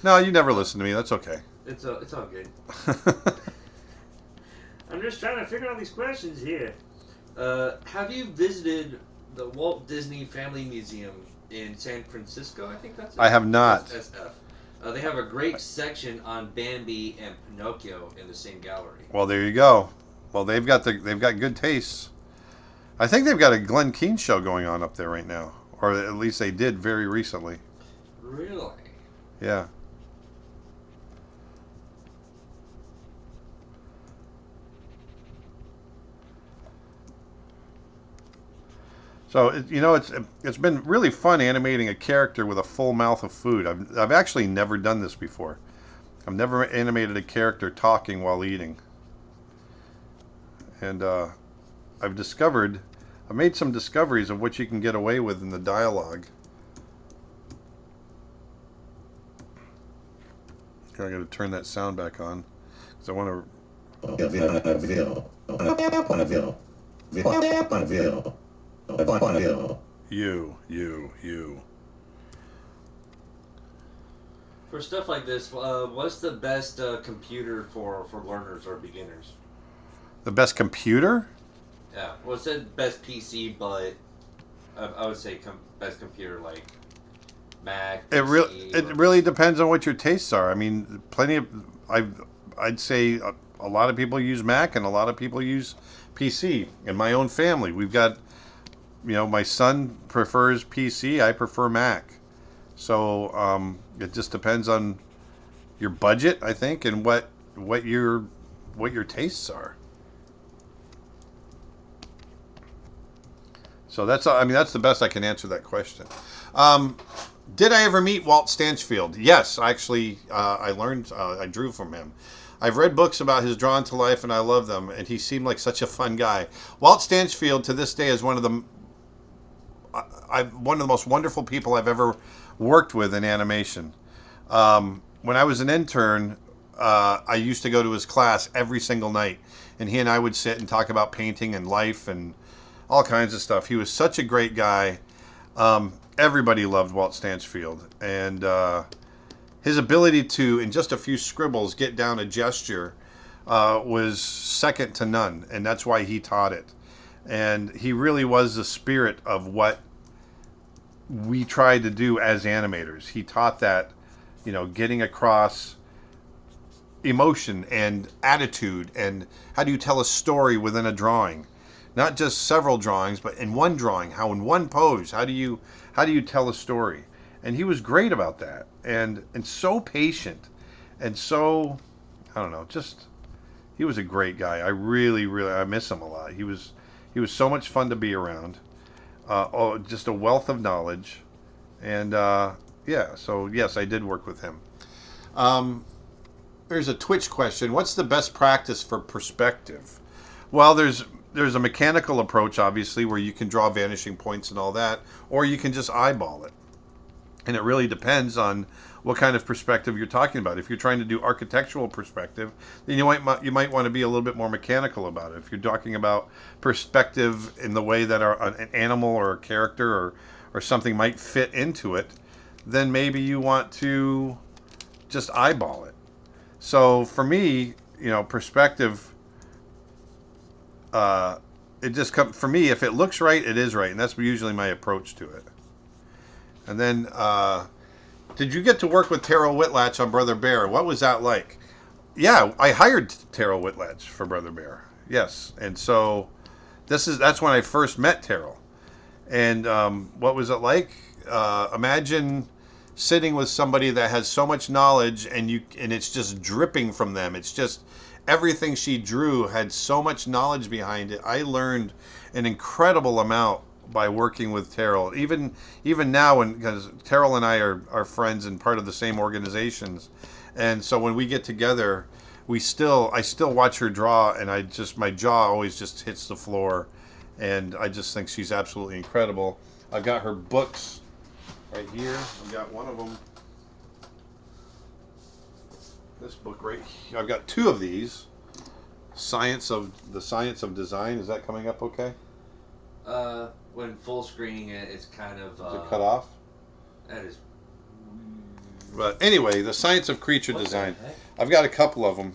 S1: No, you never listen to me. That's okay.
S2: It's all good.
S4: I'm just trying to figure out these questions here.
S2: Have you visited the Walt Disney Family Museum in San Francisco? I think that's it.
S1: I have not.
S2: SF. They have a great section on Bambi and Pinocchio in the same gallery.
S1: Well, there you go. Well, they've got good tastes. I think they've got a Glenn Keane show going on up there right now, or at least they did very recently.
S2: Really?
S1: Yeah. So it's been really fun animating a character with a full mouth of food. I've actually never done this before. I've never animated a character talking while eating. And I've made some discoveries of what you can get away with in the dialogue. I got to turn that sound back on because I want to. You.
S2: For stuff like this, what's the best computer for learners or beginners?
S1: The best computer?
S2: Yeah, well, it said best PC, but I would say best computer like Mac.
S1: It
S2: PC,
S1: really depends on what your tastes are. I mean, I'd say a lot of people use Mac and a lot of people use PC. In my own family, we've got, my son prefers PC. I prefer Mac. So it just depends on your budget, I think, and what your tastes are. So that's the best I can answer that question. Did I ever meet Walt Stanchfield? Yes, actually, I drew from him. I've read books about his Drawn to Life, and I love them, and he seemed like such a fun guy. Walt Stanchfield, to this day, is one of the most wonderful people I've ever worked with in animation. When I was an intern, I used to go to his class every single night, and he and I would sit and talk about painting and life and all kinds of stuff. He was such a great guy. Everybody loved Walt Stanchfield, and his ability to, in just a few scribbles, get down a gesture was second to none, and that's why he taught it. And he really was the spirit of what we tried to do as animators. He taught that, getting across emotion and attitude, and how do you tell a story within a drawing. Not just several drawings, but in one drawing, how in one pose, how do you tell a story? And he was great about that, and so patient, and so, I don't know, just, he was a great guy. I really, I miss him a lot. He was so much fun to be around. Just a wealth of knowledge, and so yes, I did work with him. There's a Twitch question. What's the best practice for perspective? Well, there's a mechanical approach, obviously, where you can draw vanishing points and all that, or you can just eyeball it. And it really depends on what kind of perspective you're talking about. If you're trying to do architectural perspective, then you might want to be a little bit more mechanical about it. If you're talking about perspective in the way that an animal or a character or something might fit into it, then maybe you want to just eyeball it. So for me, perspective, it just comes, for me, if it looks right, it is right, and that's usually my approach to it. And then did you get to work with Terrell Whitlatch on Brother Bear? What was that like? Yeah, I hired Terrell Whitlatch for Brother Bear. Yes, and so that's when I first met Terrell. And what was it like? Imagine sitting with somebody that has so much knowledge, and it's just dripping from them. It's just everything she drew had so much knowledge behind it. I learned an incredible amount by working with Terrell. Even now, because Terrell and I are friends and part of the same organizations, and so when we get together, I still watch her draw, and my jaw always just hits the floor, and I just think she's absolutely incredible. I've got her books right here. I've got one of them. This book right here. I've got two of these. The Science of Design. Is that coming up okay?
S2: When full screening it, it's kind of...
S1: Is it cut off?
S2: That is...
S1: But anyway, The Science of Creature Design. I've got a couple of them.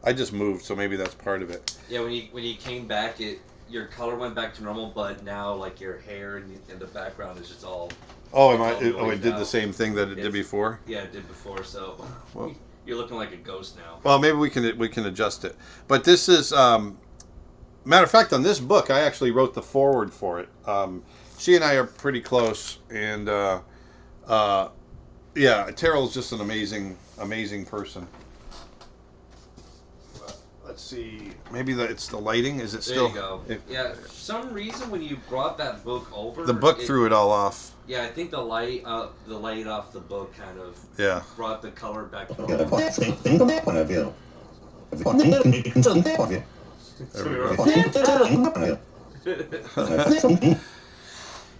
S1: I just moved, so maybe that's part of it.
S2: Yeah, when you came back, your color went back to normal, but now like your hair and the background is just all...
S1: Oh, it did the same thing that it did before?
S2: Yeah, it did before, so
S1: well,
S2: you're looking like a ghost now.
S1: Well, maybe we can adjust it. But this is... matter of fact, on this book, I actually wrote the foreword for it. She and I are pretty close, and yeah, Terrell's just an amazing person. Let's see, maybe it's the lighting. Is it still?
S2: There you go. Yeah, for some reason when you brought that book over,
S1: the book threw it all off.
S2: Yeah, I think the light off the book kind of brought the color back to normal.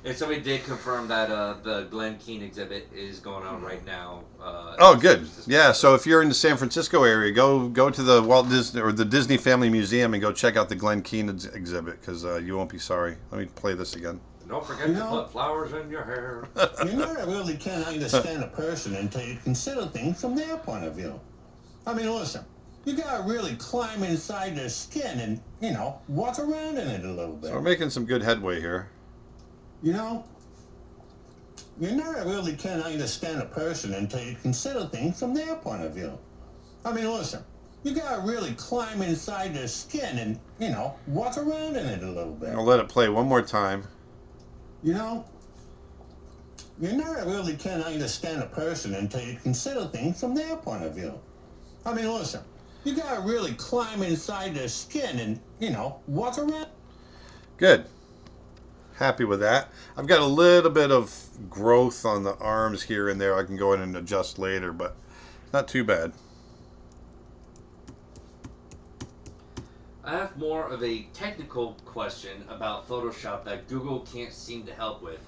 S2: And somebody did confirm that the Glen Keane exhibit is going on right now.
S1: Oh, good. Yeah, so if you're in the San Francisco area, go to the Walt Disney or the Disney Family Museum and go check out the Glen Keane exhibit, because you won't be sorry. Let me play this again.
S2: Don't forget to put flowers in your hair.
S3: You never really can understand a person until you consider things from their point of view. I mean, listen, you gotta really climb inside their skin and, walk around in it a little bit.
S1: So we're making some good headway here.
S3: You never really can understand a person until you consider things from their point of view. I mean, listen, you gotta really climb inside their skin and, walk around in it a little bit.
S1: I'll let it play one more time.
S3: You never really can understand a person until you consider things from their point of view. I mean, listen, you gotta really climb inside their skin and, walk around.
S1: Good. Happy with that. I've got a little bit of growth on the arms here and there. I can go in and adjust later, but not too bad.
S2: I have more of a technical question about Photoshop that Google can't seem to help with.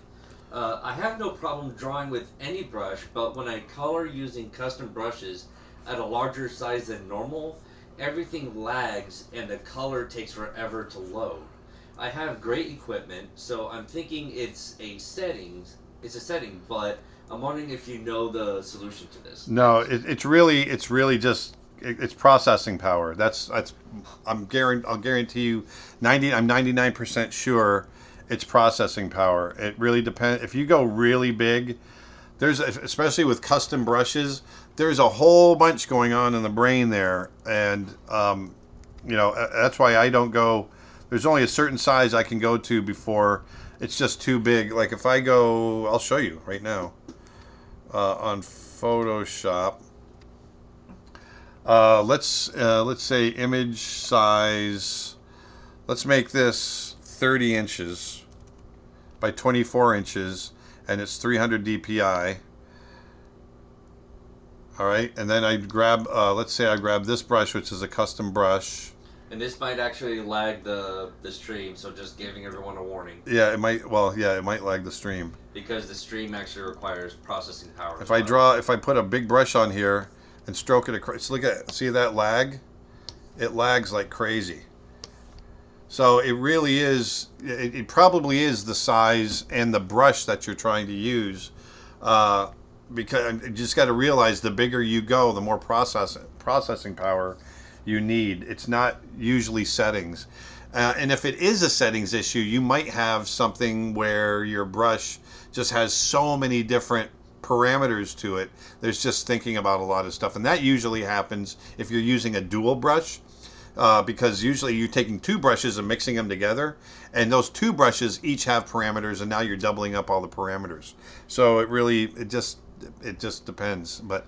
S2: I have no problem drawing with any brush, but when I color using custom brushes at a larger size than normal, everything lags and the color takes forever to load. I have great equipment, so I'm thinking it's a setting, but I'm wondering if you know the solution to this.
S1: No, it's really just it's processing power. I'll guarantee you I'm 99% sure it's processing power. It really depends. If you go really big, especially with custom brushes, there's a whole bunch going on in the brain there, and that's why I don't go. There's only a certain size I can go to before it's just too big. Like if I go, I'll show you right now on Photoshop. Let's say image size. Let's make this 30 inches by 24 inches, and it's 300 dpi. All right, and then I grab. Let's say I grab this brush, which is a custom brush.
S2: And this might actually lag the stream, so just giving everyone a warning.
S1: Yeah, it might. Well, yeah, it might lag the stream.
S2: Because the stream actually requires processing power.
S1: If I put a big brush on here and stroke it across, see that lag? It lags like crazy. So it really is. It probably is the size and the brush that you're trying to use, because you just got to realize the bigger you go, the more processing power you need. It's not usually settings, and if it is a settings issue, you might have something where your brush just has so many different parameters to it. There's just thinking about a lot of stuff, and that usually happens if you're using a dual brush, because usually you're taking two brushes and mixing them together, and those two brushes each have parameters, and now you're doubling up all the parameters. So it just depends, but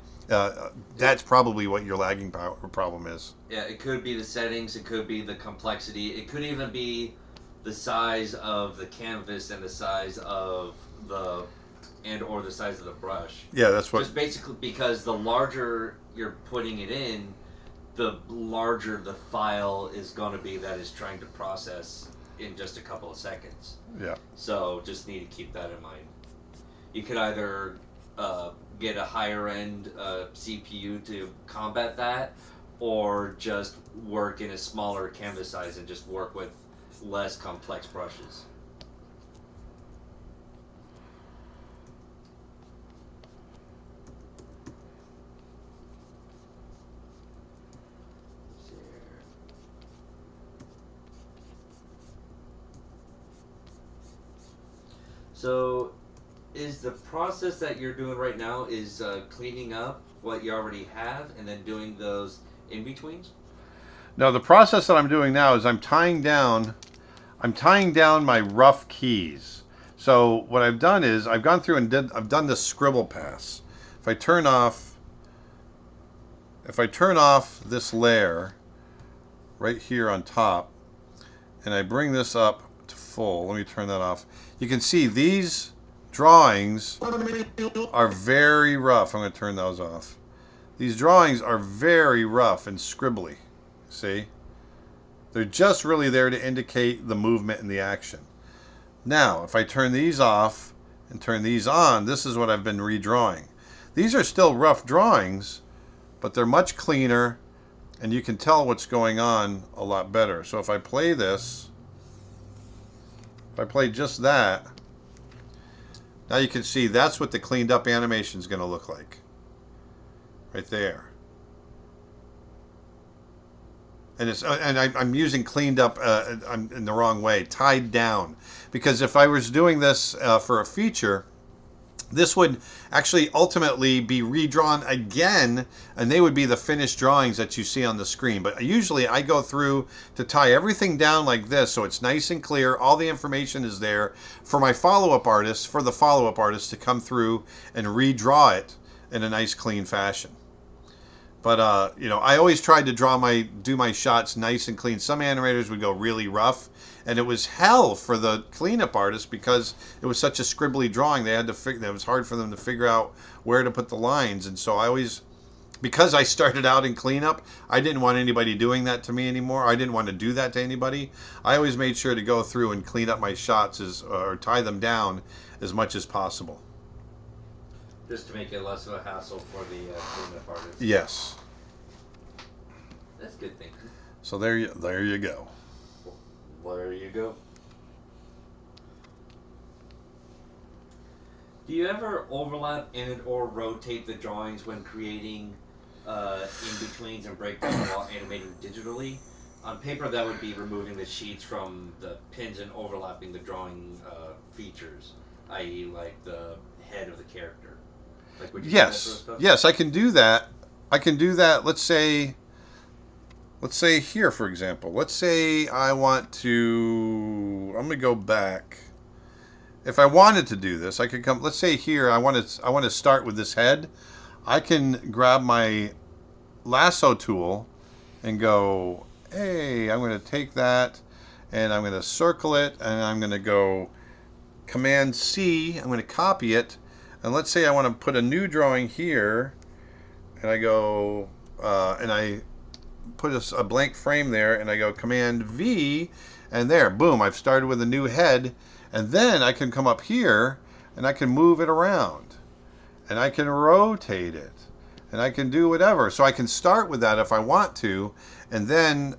S1: that's probably what your lagging problem is.
S2: Yeah, it could be the settings, it could be the complexity, it could even be the size of the canvas and the size of the or the size of the brush.
S1: Yeah, that's what.
S2: Just basically because the larger you're putting it in, the larger the file is going to be that is trying to process in just a couple of seconds.
S1: Yeah.
S2: So just need to keep that in mind. You could either get a higher end CPU to combat that, or just work in a smaller canvas size and just work with less complex brushes. So, is the process that you're doing right now is cleaning up what you already have and then doing those in-betweens?
S1: No, the process that I'm doing now is I'm tying down my rough keys. So what I've done is I've gone through and I've done the scribble pass. If I turn off this layer right here on top, and I bring this up to full, let me turn that off. You can see these drawings are very rough. I'm going to turn those off. These drawings are very rough and scribbly. See? They're just really there to indicate the movement and the action. Now, if I turn these off and turn these on, this is what I've been redrawing. These are still rough drawings, but they're much cleaner, and you can tell what's going on a lot better. So if I play this, if I play just that, now you can see that's what the cleaned up animation is going to look like. Right there. And I'm using cleaned up I'm in the wrong way, tied down. Because if I was doing this for a feature, this would actually ultimately be redrawn again, and they would be the finished drawings that you see on the screen. But usually I go through to tie everything down like this so it's nice and clear. All the information is there for my follow-up artist, for the follow-up artist to come through and redraw it in a nice clean fashion. But you know, I always tried to do my shots nice and clean. Some animators would go really rough, and it was hell for the cleanup artist because it was such a scribbly drawing. They had to it was hard for them to figure out where to put the lines. And so I always, because I started out in cleanup, I didn't want anybody doing that to me anymore. I didn't want to do that to anybody. I always made sure to go through and clean up my shots or tie them down as much as possible.
S2: Just to make it less of a hassle for the cleanup artist.
S1: Yes.
S2: That's good thinking.
S1: So there you go.
S2: Well, there you go. Do you ever overlap and or rotate the drawings when creating in-betweens and breakdowns while animating digitally? On paper, that would be removing the sheets from the pins and overlapping the drawing features, i.e. like the head of the character. Like, would you do that sort of stuff?
S1: Yes, I can do that. I can do that. Let's say here, for example. Let's say I want to. I'm gonna go back. If I wanted to do this, I could come. Let's say here, I want to start with this head. I can grab my lasso tool and go. Hey, I'm going to take that and I'm going to circle it, and I'm going to go Command C. I'm going to copy it. And let's say I want to put a new drawing here, and I go, and I put a blank frame there, and I go Command V, and there, boom, I've started with a new head, and then I can come up here, and I can move it around, and I can rotate it, and I can do whatever. So I can start with that if I want to, and then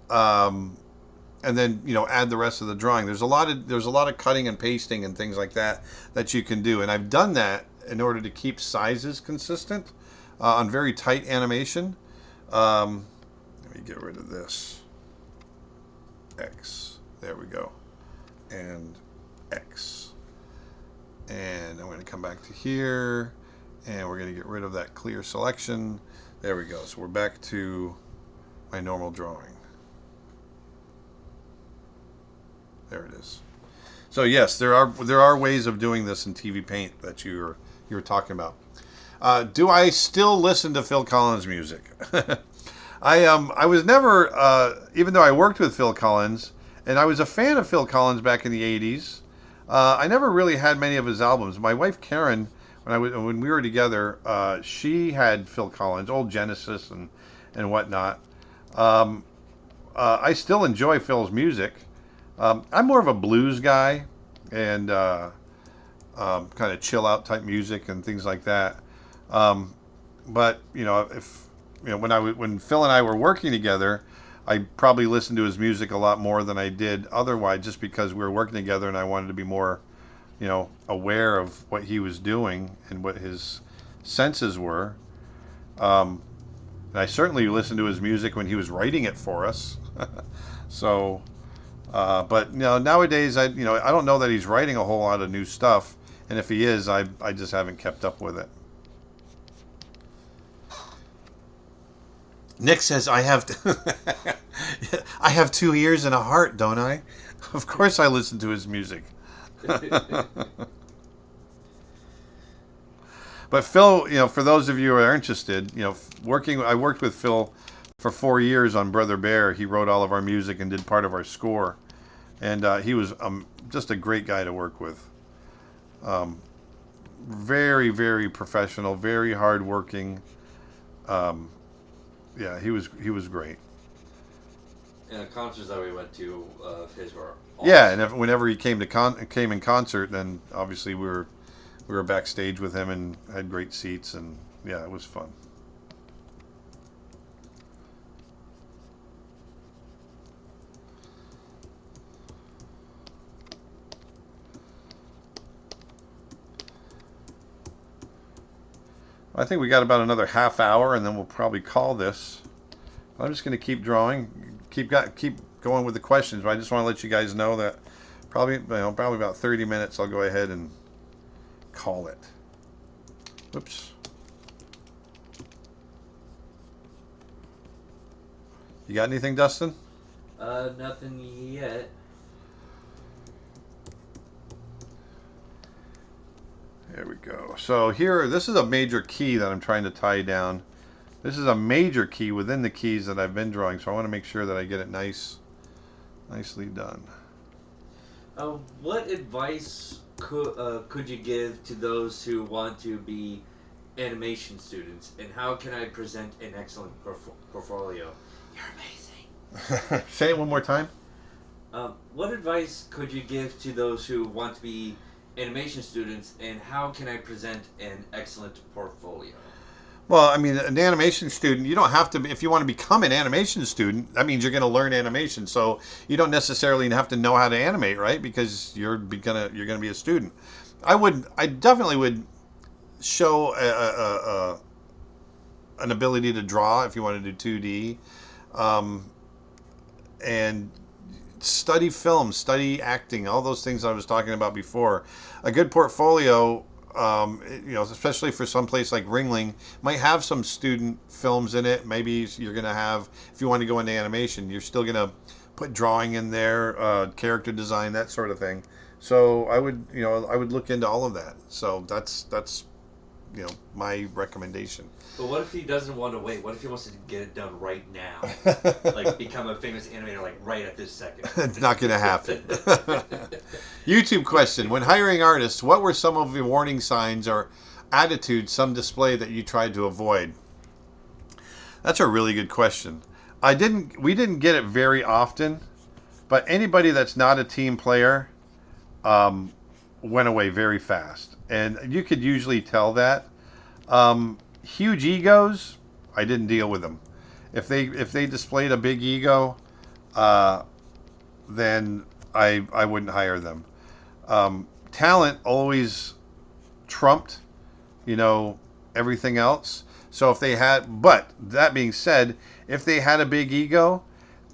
S1: you know, add the rest of the drawing. There's a lot of cutting and pasting and things like that you can do, and I've done that in order to keep sizes consistent on very tight animation. Let me get rid of this. X. There we go. And X. And I'm going to come back to here. And we're going to get rid of that clear selection. There we go. So we're back to my normal drawing. There it is. So yes, there are ways of doing this in TV Paint that you were talking about. Do I still listen to Phil Collins music? I was never, even though I worked with Phil Collins, and I was a fan of Phil Collins back in the 80s, I never really had many of his albums. My wife Karen, when we were together, she had Phil Collins, old Genesis and whatnot. I still enjoy Phil's music. I'm more of a blues guy and kind of chill out type music and things like that. But when Phil and I were working together, I probably listened to his music a lot more than I did otherwise, just because we were working together and I wanted to be more, aware of what he was doing and what his senses were. And I certainly listened to his music when he was writing it for us. So, but nowadays I don't know that he's writing a whole lot of new stuff, and if he is, I just haven't kept up with it. Nick says, I have I have 2 ears and a heart, don't I? Of course I listen to his music. But Phil, for those of you who are interested, I worked with Phil for 4 years on Brother Bear. He wrote all of our music and did part of our score. And he was just a great guy to work with. Very, very professional, very hardworking. Yeah, he was great.
S2: And the concerts that we went to of his were awesome.
S1: Yeah, and whenever he came in concert, then obviously we were backstage with him and had great seats, and yeah, it was fun. I think we got about another half hour, and then we'll probably call this. I'm just going to keep drawing, keep going with the questions. But I just want to let you guys know that probably about 30 minutes. I'll go ahead and call it. Whoops. You got anything, Dustin?
S2: Nothing yet.
S1: There we go. So here, this is a major key that I'm trying to tie down. This is a major key within the keys that I've been drawing, so I want to make sure that I get it nicely done.
S2: What advice could you give to those who want to be animation students, and how can I present an excellent portfolio? You're amazing.
S1: Say it one more time.
S2: What advice could you give to those who want to be animation students, and how can I present an excellent portfolio?
S1: Well, I mean, an animation student, you don't have to, if you want to become an animation student, that means you're going to learn animation. So you don't necessarily have to know how to animate, right? Because you're going to be a student. I definitely would show an ability to draw if you want to do 2D, and study film, study acting, all those things I was talking about before. A good portfolio, especially for some place like Ringling, might have some student films in it. Maybe you're going to have, if you want to go into animation, you're still going to put drawing in there, character design, that sort of thing. So I would look into all of that. So that's my recommendation.
S2: But what if he doesn't want to wait? What if he wants to get it done right now? Like become a famous animator like right at this second?
S1: It's not going to happen. YouTube question. When hiring artists, what were some of the warning signs or attitudes some display that you tried to avoid? That's a really good question. We didn't get it very often, but anybody that's not a team player went away very fast. And you could usually tell that. Huge egos, I didn't deal with them. If they displayed a big ego, then I wouldn't hire them. Talent always trumped, everything else. So but that being said, if they had a big ego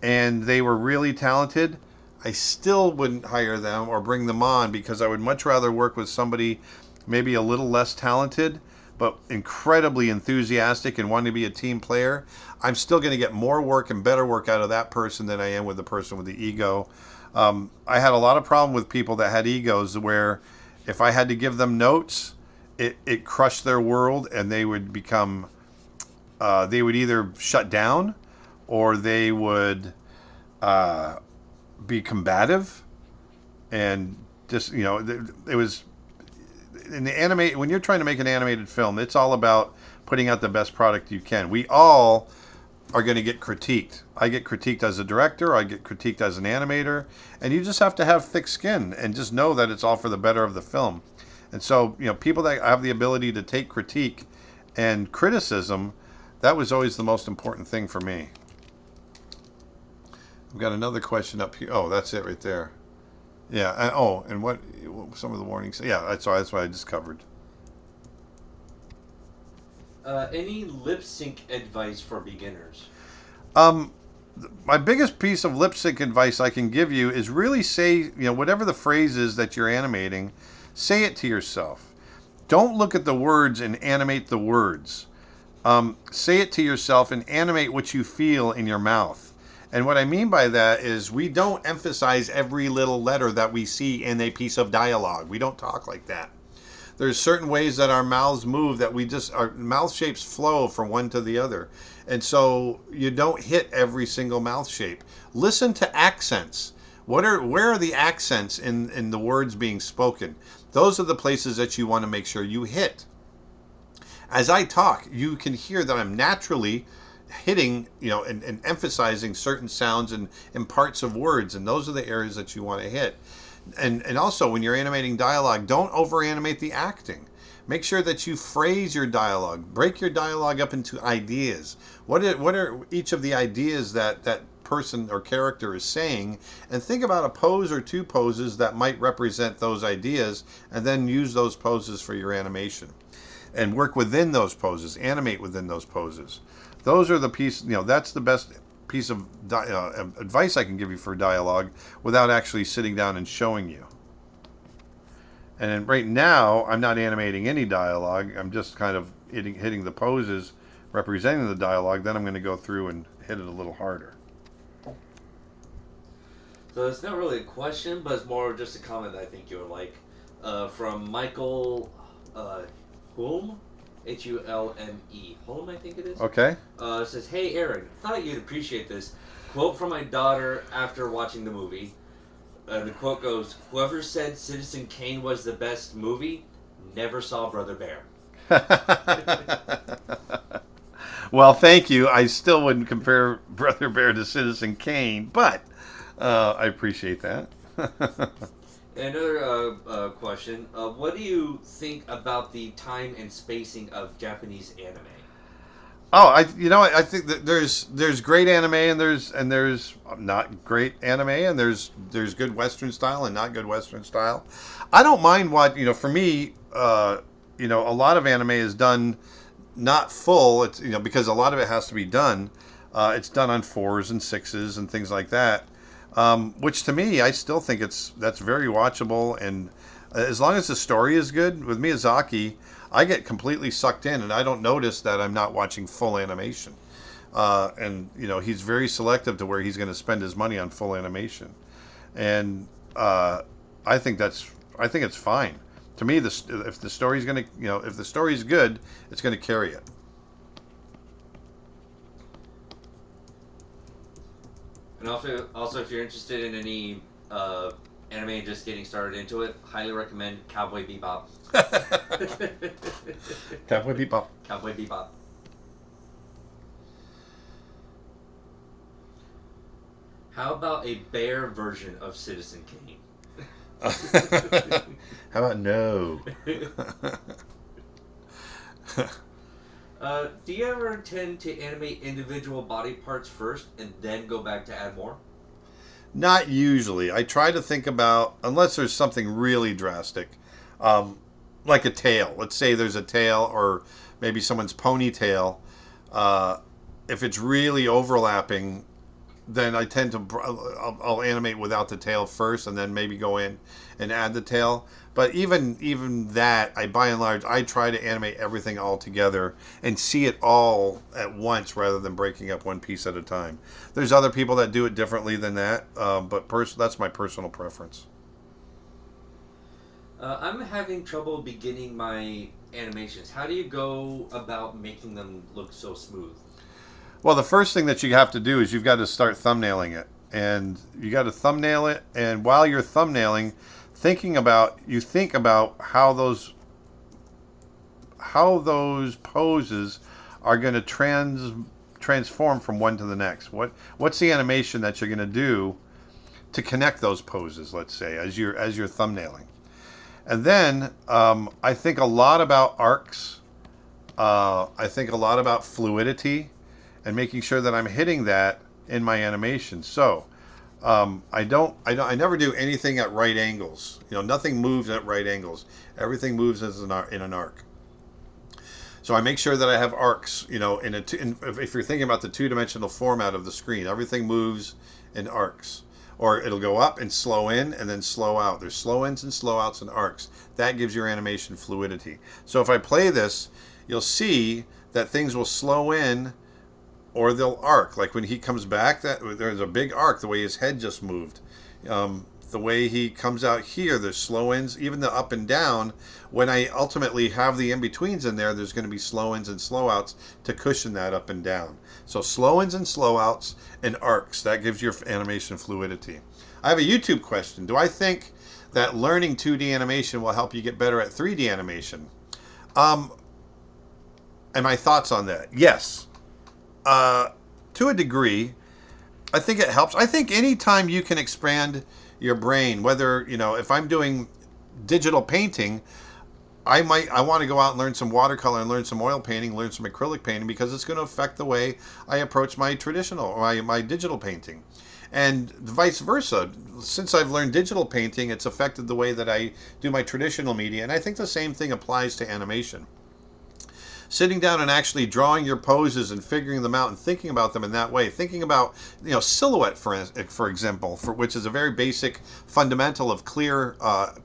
S1: and they were really talented, I still wouldn't hire them or bring them on, because I would much rather work with somebody maybe a little less talented, but incredibly enthusiastic and wanting to be a team player, I'm still going to get more work and better work out of that person than I am with the person with the ego. I had a lot of problem with people that had egos where if I had to give them notes, it crushed their world, and they would become, they would either shut down or they would be combative. And just, it was in the anime, when you're trying to make an animated film, it's all about putting out the best product you can. We all are going to get critiqued. I get critiqued as a director, I get critiqued as an animator, and you just have to have thick skin and just know that it's all for the better of the film. And so, people that have the ability to take critique and criticism, that was always the most important thing for me. We've got another question up here. Oh, that's it right there. Yeah. And what some of the warnings? Yeah, that's what I just covered.
S2: Any lip sync advice for beginners?
S1: My biggest piece of lip sync advice I can give you is really say, whatever the phrase is that you're animating, say it to yourself. Don't look at the words and animate the words. Say it to yourself and animate what you feel in your mouth. And what I mean by that is we don't emphasize every little letter that we see in a piece of dialogue. We don't talk like that. There's certain ways that our mouths move that our mouth shapes flow from one to the other. And so you don't hit every single mouth shape. Listen to accents. Where are the accents in the words being spoken? Those are the places that you want to make sure you hit. As I talk, you can hear that I'm naturally hitting, and emphasizing certain sounds and parts of words, and those are the areas that you want to hit. And also, when you're animating dialogue, don't over animate the acting. Make sure that you phrase your dialogue. Break your dialogue up into ideas. What are each of the ideas that person or character is saying, and think about a pose or two poses that might represent those ideas, and then use those poses for your animation. And work within those poses, animate within those poses. Those are the piece, that's the best piece of advice I can give you for dialogue without actually sitting down and showing you. And then right now, I'm not animating any dialogue. I'm just kind of hitting the poses representing the dialogue. Then I'm going to go through and hit it a little harder.
S2: So it's not really a question, but it's more just a comment that I think you would like. From Michael Hulme, Hulme, Hulme, I think it is.
S1: Okay.
S2: It says, "Hey Aaron, thought you'd appreciate this. Quote from my daughter after watching the movie. The quote goes, whoever said Citizen Kane was the best movie never saw Brother Bear."
S1: Well, thank you. I still wouldn't compare Brother Bear to Citizen Kane, but I appreciate that.
S2: Another question. What do you think about the time and spacing of Japanese anime?
S1: Oh, I think that there's great anime and there's not great anime, and there's good Western style and not good Western style. I don't mind for me, a lot of anime is done not full. It's because a lot of it has to be done. It's done on 4s and 6s and things like that. Which to me, I still think that's very watchable, and as long as the story is good, with Miyazaki, I get completely sucked in, and I don't notice that I'm not watching full animation. And he's very selective to where he's going to spend his money on full animation, and I think it's fine. To me, if the story's going to, if the story's good, it's going to carry it.
S2: And also, if you're interested in any anime, just getting started into it, highly recommend Cowboy Bebop.
S1: Cowboy Bebop.
S2: Cowboy Bebop. How about a bear version of Citizen Kane?
S1: How about no?
S2: Do you ever tend to animate individual body parts first and then go back to add more?
S1: Not usually. I try to think about, unless there's something really drastic, like a tail. Let's say there's a tail, or maybe someone's ponytail. If it's really overlapping, then I tend to I'll animate without the tail first, and then maybe go in and add the tail. But even that, I by and large I try to animate everything all together and see it all at once rather than breaking up one piece at a time. There's other people that do it differently than that, but that's my personal preference.
S2: I'm having trouble beginning my animations. How do you go about making them look so smooth?
S1: Well, the first thing that you have to do is you've got to start thumbnailing it, and you got to thumbnail it. And while you're thumbnailing, you think about how those poses are going to transform from one to the next. What's the animation that you're going to do to connect those poses? Let's say as you're thumbnailing, and then I think a lot about arcs. I think a lot about fluidity and making sure that I'm hitting that in my animation. So I never do anything at right angles. Nothing moves at right angles. Everything moves in an arc. So I make sure that I have arcs. If you're thinking about the two-dimensional format of the screen, everything moves in arcs. Or it'll go up and slow in and then slow out. There's slow ins and slow outs and arcs. That gives your animation fluidity. So if I play this, you'll see that things will slow in or they'll arc. Like when he comes back, there's a big arc, the way his head just moved. The way he comes out here, there's slow ins, even the up and down. When I ultimately have the in-betweens in there's going to be slow ins and slow outs to cushion that up and down. So slow ins and slow outs and arcs, that gives your animation fluidity. I have a YouTube question. Do I think that learning 2D animation will help you get better at 3D animation? And my thoughts on that? Yes. To a degree, I think it helps. I think anytime you can expand your brain, whether, if I'm doing digital painting, I want to go out and learn some watercolor and learn some oil painting, learn some acrylic painting, because it's going to affect the way I approach my traditional or my digital painting. And vice versa. Since I've learned digital painting, it's affected the way that I do my traditional media. And I think the same thing applies to animation. Sitting down and actually drawing your poses and figuring them out and thinking about them in that way. Thinking about, silhouette, for example, which is a very basic fundamental of clear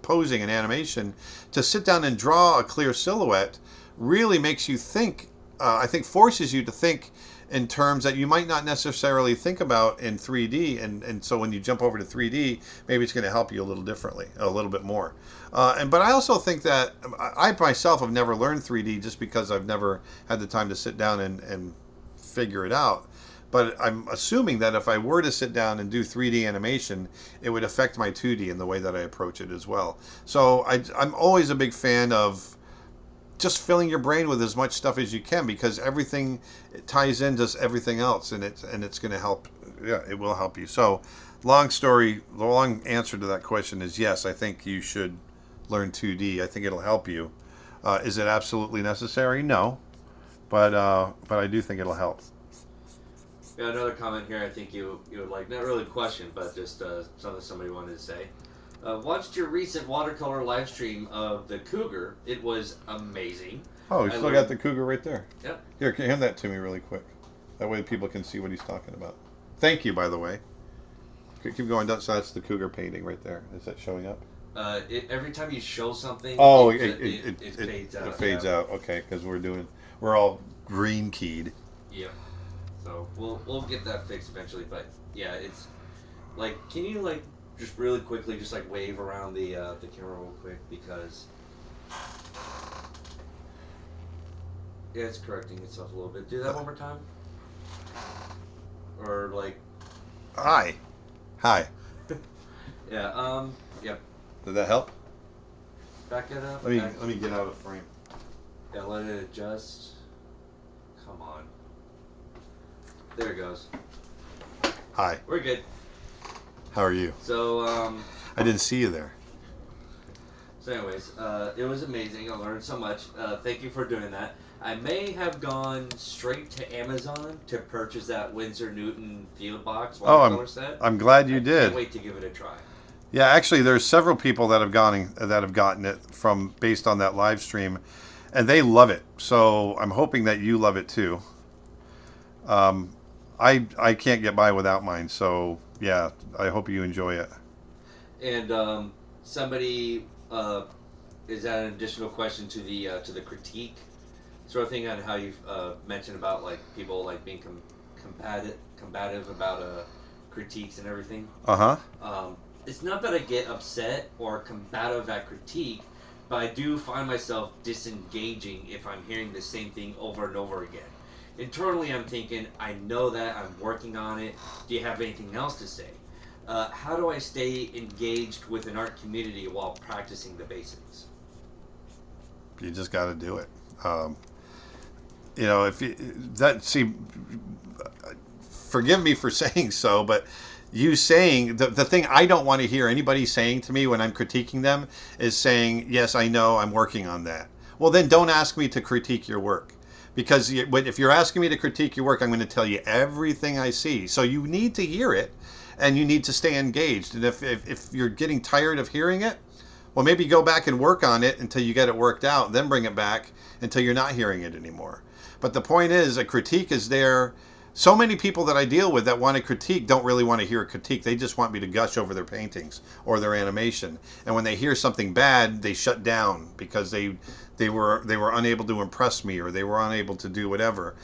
S1: posing and animation. To sit down and draw a clear silhouette really makes you think, I think forces you to think in terms that you might not necessarily think about in 3D. And so when you jump over to 3D, maybe it's going to help you a little differently, a little bit more. But I also think that I myself have never learned 3D just because I've never had the time to sit down and figure it out. But I'm assuming that if I were to sit down and do 3D animation, it would affect my 2D in the way that I approach it as well. So I'm always a big fan of just filling your brain with as much stuff as you can, because everything ties into everything else, and it's going to help. Yeah, it will help you. So, the long answer to that question is yes. I think you should learn 2D. I think it'll help you. Is it absolutely necessary? No, but I do think it'll help.
S2: Yeah, another comment here. I think you would like, not really a question, but just something somebody wanted to say. Watched your recent watercolor live stream of the cougar. It was amazing.
S1: Oh, you still got the cougar right there.
S2: Yep.
S1: Here, can you hand that to me really quick? That way people can see what he's talking about. Thank you, by the way. Keep going down. So that's the cougar painting right there. Is that showing up?
S2: Every time you show something,
S1: it
S2: fades out.
S1: It fades out. Okay, because we're all green keyed.
S2: Yep. So we'll get that fixed eventually. But yeah, it's like, can you like just really quickly just like wave around the camera real quick, because it's correcting itself a little bit. Do that one more time. Or like.
S1: Hi.
S2: Yeah. Yep.
S1: Did that help?
S2: Back it up.
S1: Let me get out of frame.
S2: Yeah, let it adjust. Come on. There it goes.
S1: Hi.
S2: We're good.
S1: How are you?
S2: So,
S1: I didn't see you there.
S2: So anyways, it was amazing. I learned so much. Thank you for doing that. I may have gone straight to Amazon to purchase that Winsor Newton Field Box watercolor set.
S1: I'm glad you did.
S2: Can't wait to give it a try.
S1: Yeah, actually, there's several people that have gotten it based on that live stream, and they love it. So I'm hoping that you love it too. I can't get by without mine. So yeah, I hope you enjoy it.
S2: And somebody is that an additional question to the critique sort of thing on how you've mentioned about like people like being combative about critiques and everything.
S1: Uh-huh.
S2: It's not that I get upset or combative at critique, but I do find myself disengaging if I'm hearing the same thing over and over again. Internally, I'm thinking, I know that, I'm working on it. Do you have anything else to say? How do I stay engaged with an art community while practicing the basics?
S1: You just got to do it. If you, that see, forgive me for saying so, but you saying the thing I don't want to hear anybody saying to me when I'm critiquing them is saying, yes, I know, I'm working on that. Well, then don't ask me to critique your work. Because if you're asking me to critique your work, I'm going to tell you everything I see. So you need to hear it, and you need to stay engaged. And if you're getting tired of hearing it, well, maybe go back and work on it until you get it worked out, then bring it back until you're not hearing it anymore. But the point is, a critique is there. So many people that I deal with that want to critique don't really want to hear a critique. They just want me to gush over their paintings or their animation. And when they hear something bad, they shut down because they were unable to impress me, or they were unable to do whatever.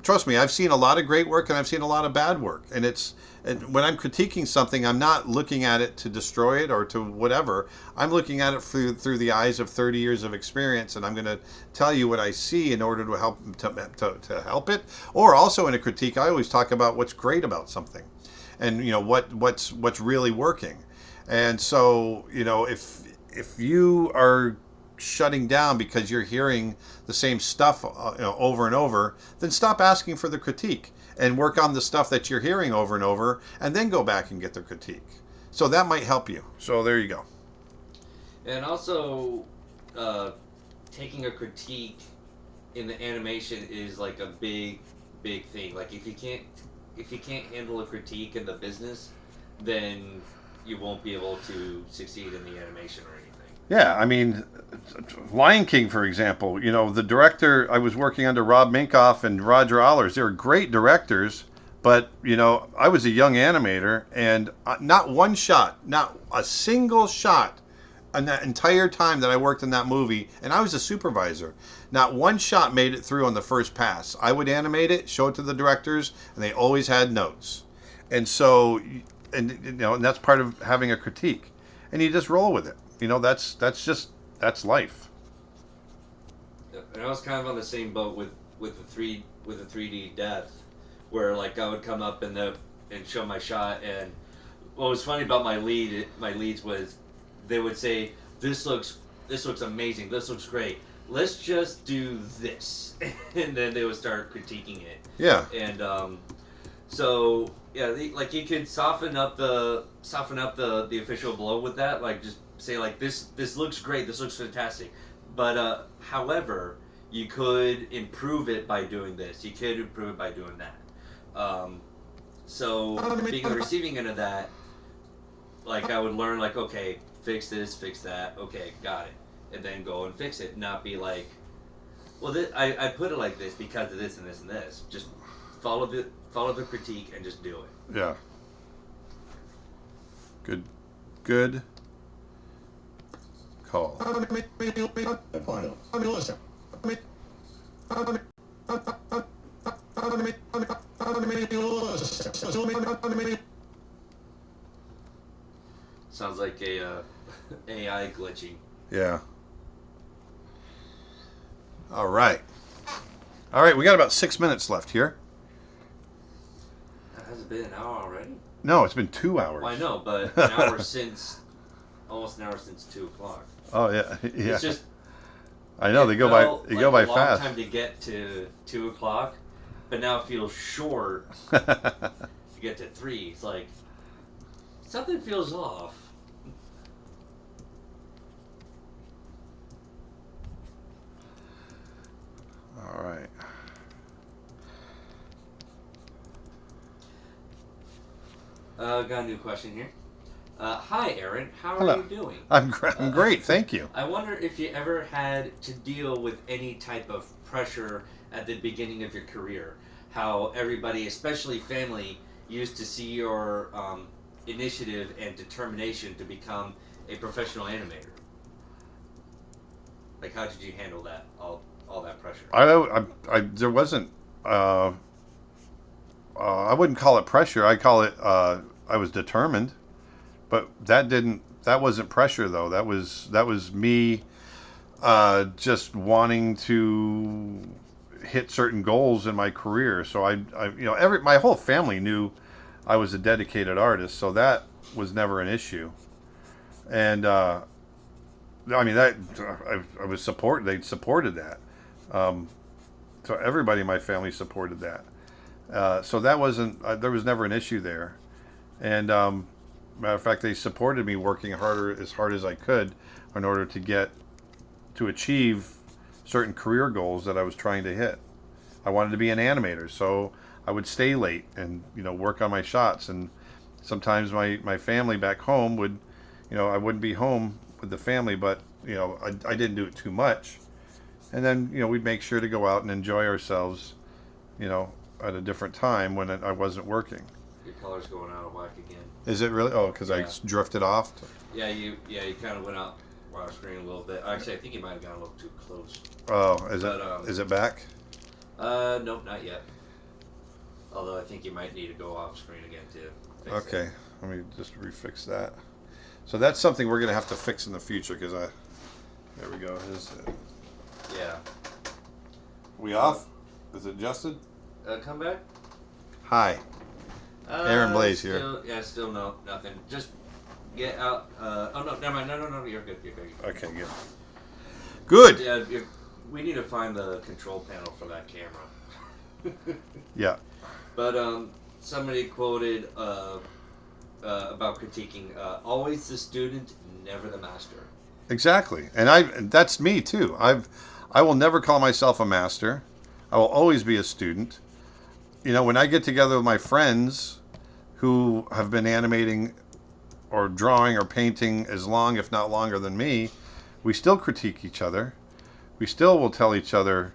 S1: Trust me, I've seen a lot of great work and I've seen a lot of bad work. And when I'm critiquing something, I'm not looking at it to destroy it or to whatever. I'm looking at it through the eyes of 30 years of experience, and I'm going to tell you what I see in order to help it. Or also in a critique, I always talk about what's great about something, and what's really working. And so if you are shutting down because you're hearing the same stuff over and over, then stop asking for the critique and work on the stuff that you're hearing over and over, and then go back and get the critique. So that might help you. So there you go.
S2: And also, taking a critique in the animation is like a big thing. Like if you can't handle a critique in the business, then you won't be able to succeed in the animation or anything.
S1: Yeah, I mean, Lion King, for example, the director, I was working under Rob Minkoff and Roger Allers. They were great directors, but, I was a young animator, and not one shot, not a single shot in that entire time that I worked in that movie, and I was a supervisor, not one shot made it through on the first pass. I would animate it, show it to the directors, and they always had notes. And so, and that's part of having a critique. And you just roll with it. That's life.
S2: And I was kind of on the same boat with the 3D depth, where like I would come up and show my shot, and what was funny about my leads was they would say, this looks amazing, this looks great, let's just do this, and then they would start critiquing it.
S1: Yeah.
S2: And so yeah, like you could soften up the official blow with that, like just say like this looks great, this looks fantastic, but however, you could improve it by doing this, you could improve it by doing that. So being on the receiving end of that, like I would learn like, okay, fix this, fix that, okay, got it, and then go and fix it, not be like, well, I put it like this because of this and this and this. Just follow the critique and just do it.
S1: Yeah. Good call.
S2: Sounds like a AI glitching.
S1: Yeah. All right, we got about 6 minutes left here.
S2: Has it been an hour already?
S1: No, it's been 2 hours.
S2: Well, I know, but almost an hour since 2 o'clock.
S1: Oh yeah.
S2: It's just,
S1: I know they go by
S2: a long
S1: fast.
S2: time to get to 2 o'clock, but now it feels short to get to 3. It's like something feels off.
S1: All right.
S2: Got a new question here. Hi, Aaron. How
S1: Hello.
S2: are you doing?
S1: I'm great, thank you.
S2: I wonder if you ever had to deal with any type of pressure at the beginning of your career. how everybody, especially family, used to see your initiative and determination to become a professional animator. Like, how did you handle that? All that pressure.
S1: There wasn't. I wouldn't call it pressure. I call it. I was determined, but that wasn't pressure though. That was me just wanting to hit certain goals in my career. So my whole family knew I was a dedicated artist, so that was never an issue. And I mean that I was support. They supported that. So everybody in my family supported that. So that wasn't. There was never an issue there. And matter of fact, they supported me working as hard as I could in order to achieve certain career goals that I was trying to hit. I wanted to be an animator, so I would stay late and work on my shots. And sometimes my family back home would, I wouldn't be home with the family, but I didn't do it too much. And then we'd make sure to go out and enjoy ourselves, at a different time when I wasn't working.
S2: Your color's going out of whack again.
S1: Is it really? Oh, because I drifted off.
S2: Yeah, you kind of went out off screen a little bit. Actually, I think you might have gone a little too close.
S1: Oh, is it back?
S2: Nope, not yet. Although I think you might need to go off screen again too.
S1: Okay, let me just refix that. So that's something we're gonna have to fix in the future because there we go.
S2: Yeah.
S1: We off? Is it adjusted?
S2: Come back.
S1: Hi. Aaron Blaise here.
S2: Still nothing. Just get out. Oh no, never mind. No, you're good.
S1: Okay, good.
S2: Yeah, we need to find the control panel for that camera.
S1: Yeah.
S2: But somebody quoted about critiquing, always the student, never the master.
S1: Exactly, and that's me too. I will never call myself a master. I will always be a student. When I get together with my friends who have been animating or drawing or painting as long, if not longer than me, we still critique each other. We still will tell each other.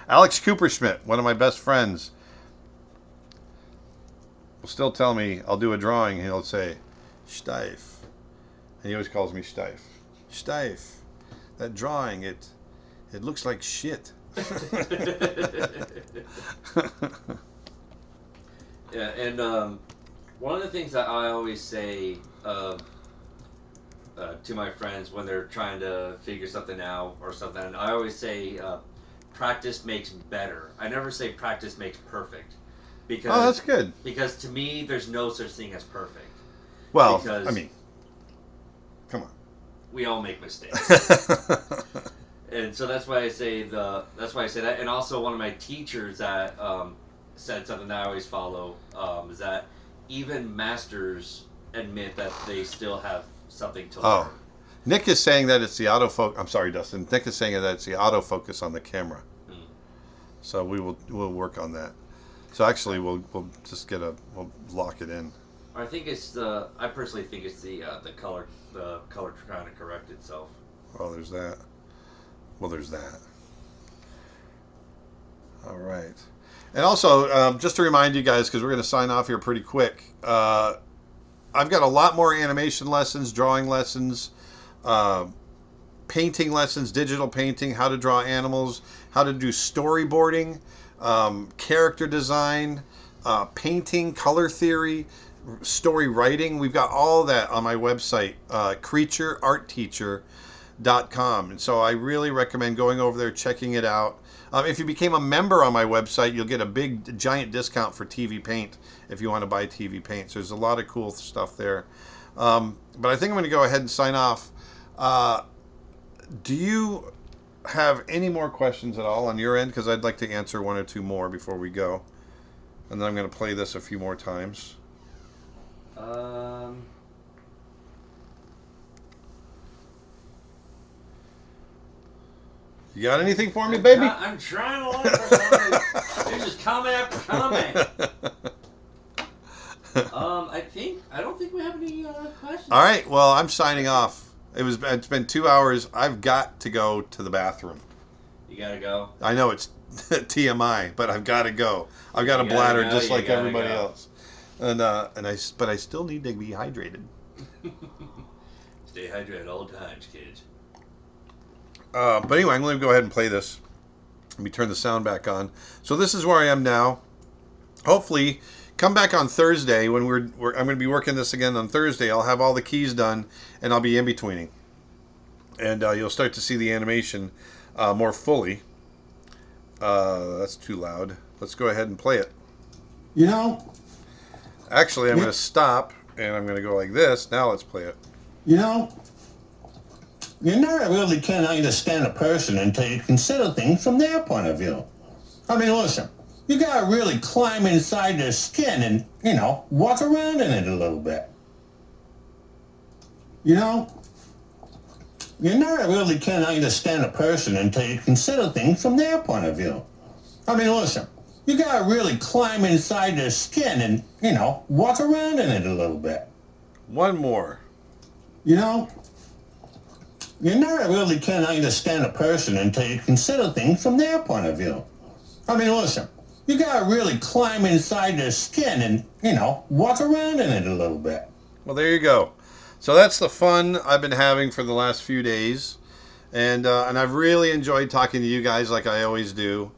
S1: Alex Cooperschmidt, one of my best friends, will still tell me I'll do a drawing and he'll say, "Steif." And he always calls me Steif. Steif. That drawing, it looks like shit.
S2: Yeah, and one of the things that I always say to my friends when they're trying to figure something out or something, I always say practice makes better. I never say practice makes perfect. Because,
S1: oh, that's good.
S2: Because to me, there's no such thing as perfect.
S1: Well,
S2: because
S1: I mean, come on.
S2: We all make mistakes. And so that's why I say that. And also one of my teachers that said something that I always follow is that even masters admit that they still have something to learn.
S1: Oh, Nick is saying that it's the autofocus. I'm sorry, Dustin. Nick is saying that it's the autofocus on the camera. So we'll work on that. So actually, we'll just we'll lock it in.
S2: I think I personally think it's the color trying to correct itself.
S1: Oh, there's that. Well, there's that. All right. And also, just to remind you guys, because we're going to sign off here pretty quick, I've got a lot more animation lessons, drawing lessons, painting lessons, digital painting, how to draw animals, how to do storyboarding, character design, painting, color theory, story writing. We've got all that on my website, creatureartteacher.com. And so I really recommend going over there, checking it out. If you became a member on my website, you'll get a giant discount for TV Paint if you want to buy TV Paint. So there's a lot of cool stuff there. But I think I'm going to go ahead and sign off. Do you have any more questions at all on your end? Because I'd like to answer one or two more before we go. And then I'm going to play this a few more times. You got anything for me, baby?
S2: I'm trying to look for something. There's just comment after comment. I don't think we have any questions.
S1: All right. Well, I'm signing off. It's been 2 hours. I've got to go to the bathroom.
S2: You gotta go.
S1: I know it's TMI, but I've got to go. I've got a
S2: You
S1: bladder
S2: gotta go,
S1: just
S2: you
S1: like
S2: gotta
S1: everybody
S2: go.
S1: else. But I still need to be hydrated.
S2: Stay hydrated at all times, kids.
S1: But anyway, I'm going to go ahead and play this. Let me turn the sound back on. So this is where I am now. Hopefully, come back on Thursday when I'm going to be working this again on Thursday. I'll have all the keys done, and I'll be in betweening, and you'll start to see the animation more fully. That's too loud. Let's go ahead and play it.
S3: You know,
S1: Actually, I'm going to stop, and I'm going to go like this. Now let's play it.
S3: you know, you never really can understand a person until you consider things from their point of view. I mean, listen, you gotta really climb inside their skin and, walk around in it a little bit. You know, you never really can understand a person until you consider things from their point of view. I mean, listen, you gotta really climb inside their skin and, walk around in it a little bit.
S1: One more.
S3: You know, you never really can understand a person until you consider things from their point of view. I mean, listen, you gotta really climb inside their skin and, walk around in it a little bit.
S1: Well, there you go. So that's the fun I've been having for the last few days, and I've really enjoyed talking to you guys like I always do.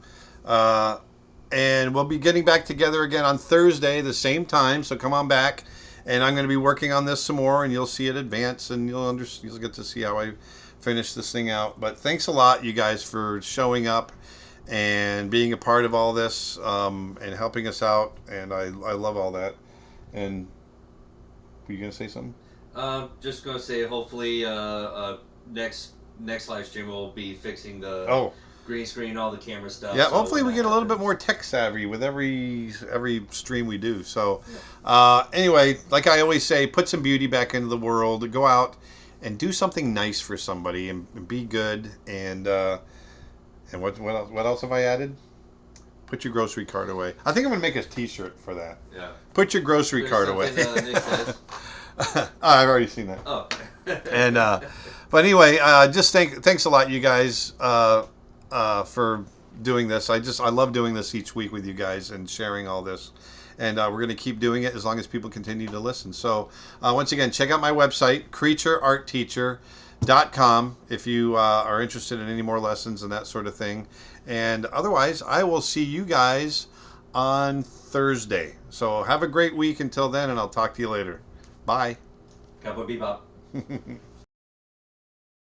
S1: And we'll be getting back together again on Thursday, the same time. So come on back, and I'm going to be working on this some more, and you'll see it advance, and you'll get to see how I finish this thing out. But thanks a lot, you guys, for showing up and being a part of all this, and helping us out. And I love all that. And were you going to say something?
S2: Just gonna say, hopefully, next live stream we'll be fixing the
S1: Oh,
S2: green screen, all the camera stuff.
S1: yeah.
S2: so
S1: Hopefully, we
S2: when
S1: get
S2: that
S1: a little bit
S2: happens-
S1: more tech savvy with every stream we do. So, anyway, like I always say, put some beauty back into the world. Go out and do something nice for somebody, and be good. And what else have I added? Put your grocery cart away. I think I'm gonna make a T-shirt for that.
S2: Yeah.
S1: Put your grocery
S2: There's
S1: cart away.
S2: something, Nick says.
S1: I've already seen that.
S2: Oh.
S1: And but anyway, just thanks a lot, you guys, for doing this. I love doing this each week with you guys and sharing all this, and we're going to keep doing it as long as people continue to listen. So once again, check out my website, creatureartteacher.com, if you are interested in any more lessons and that sort of thing. And otherwise, I will see you guys on Thursday. So have a great week until then, and I'll talk to you later. Bye.
S2: Cowboy Bebop.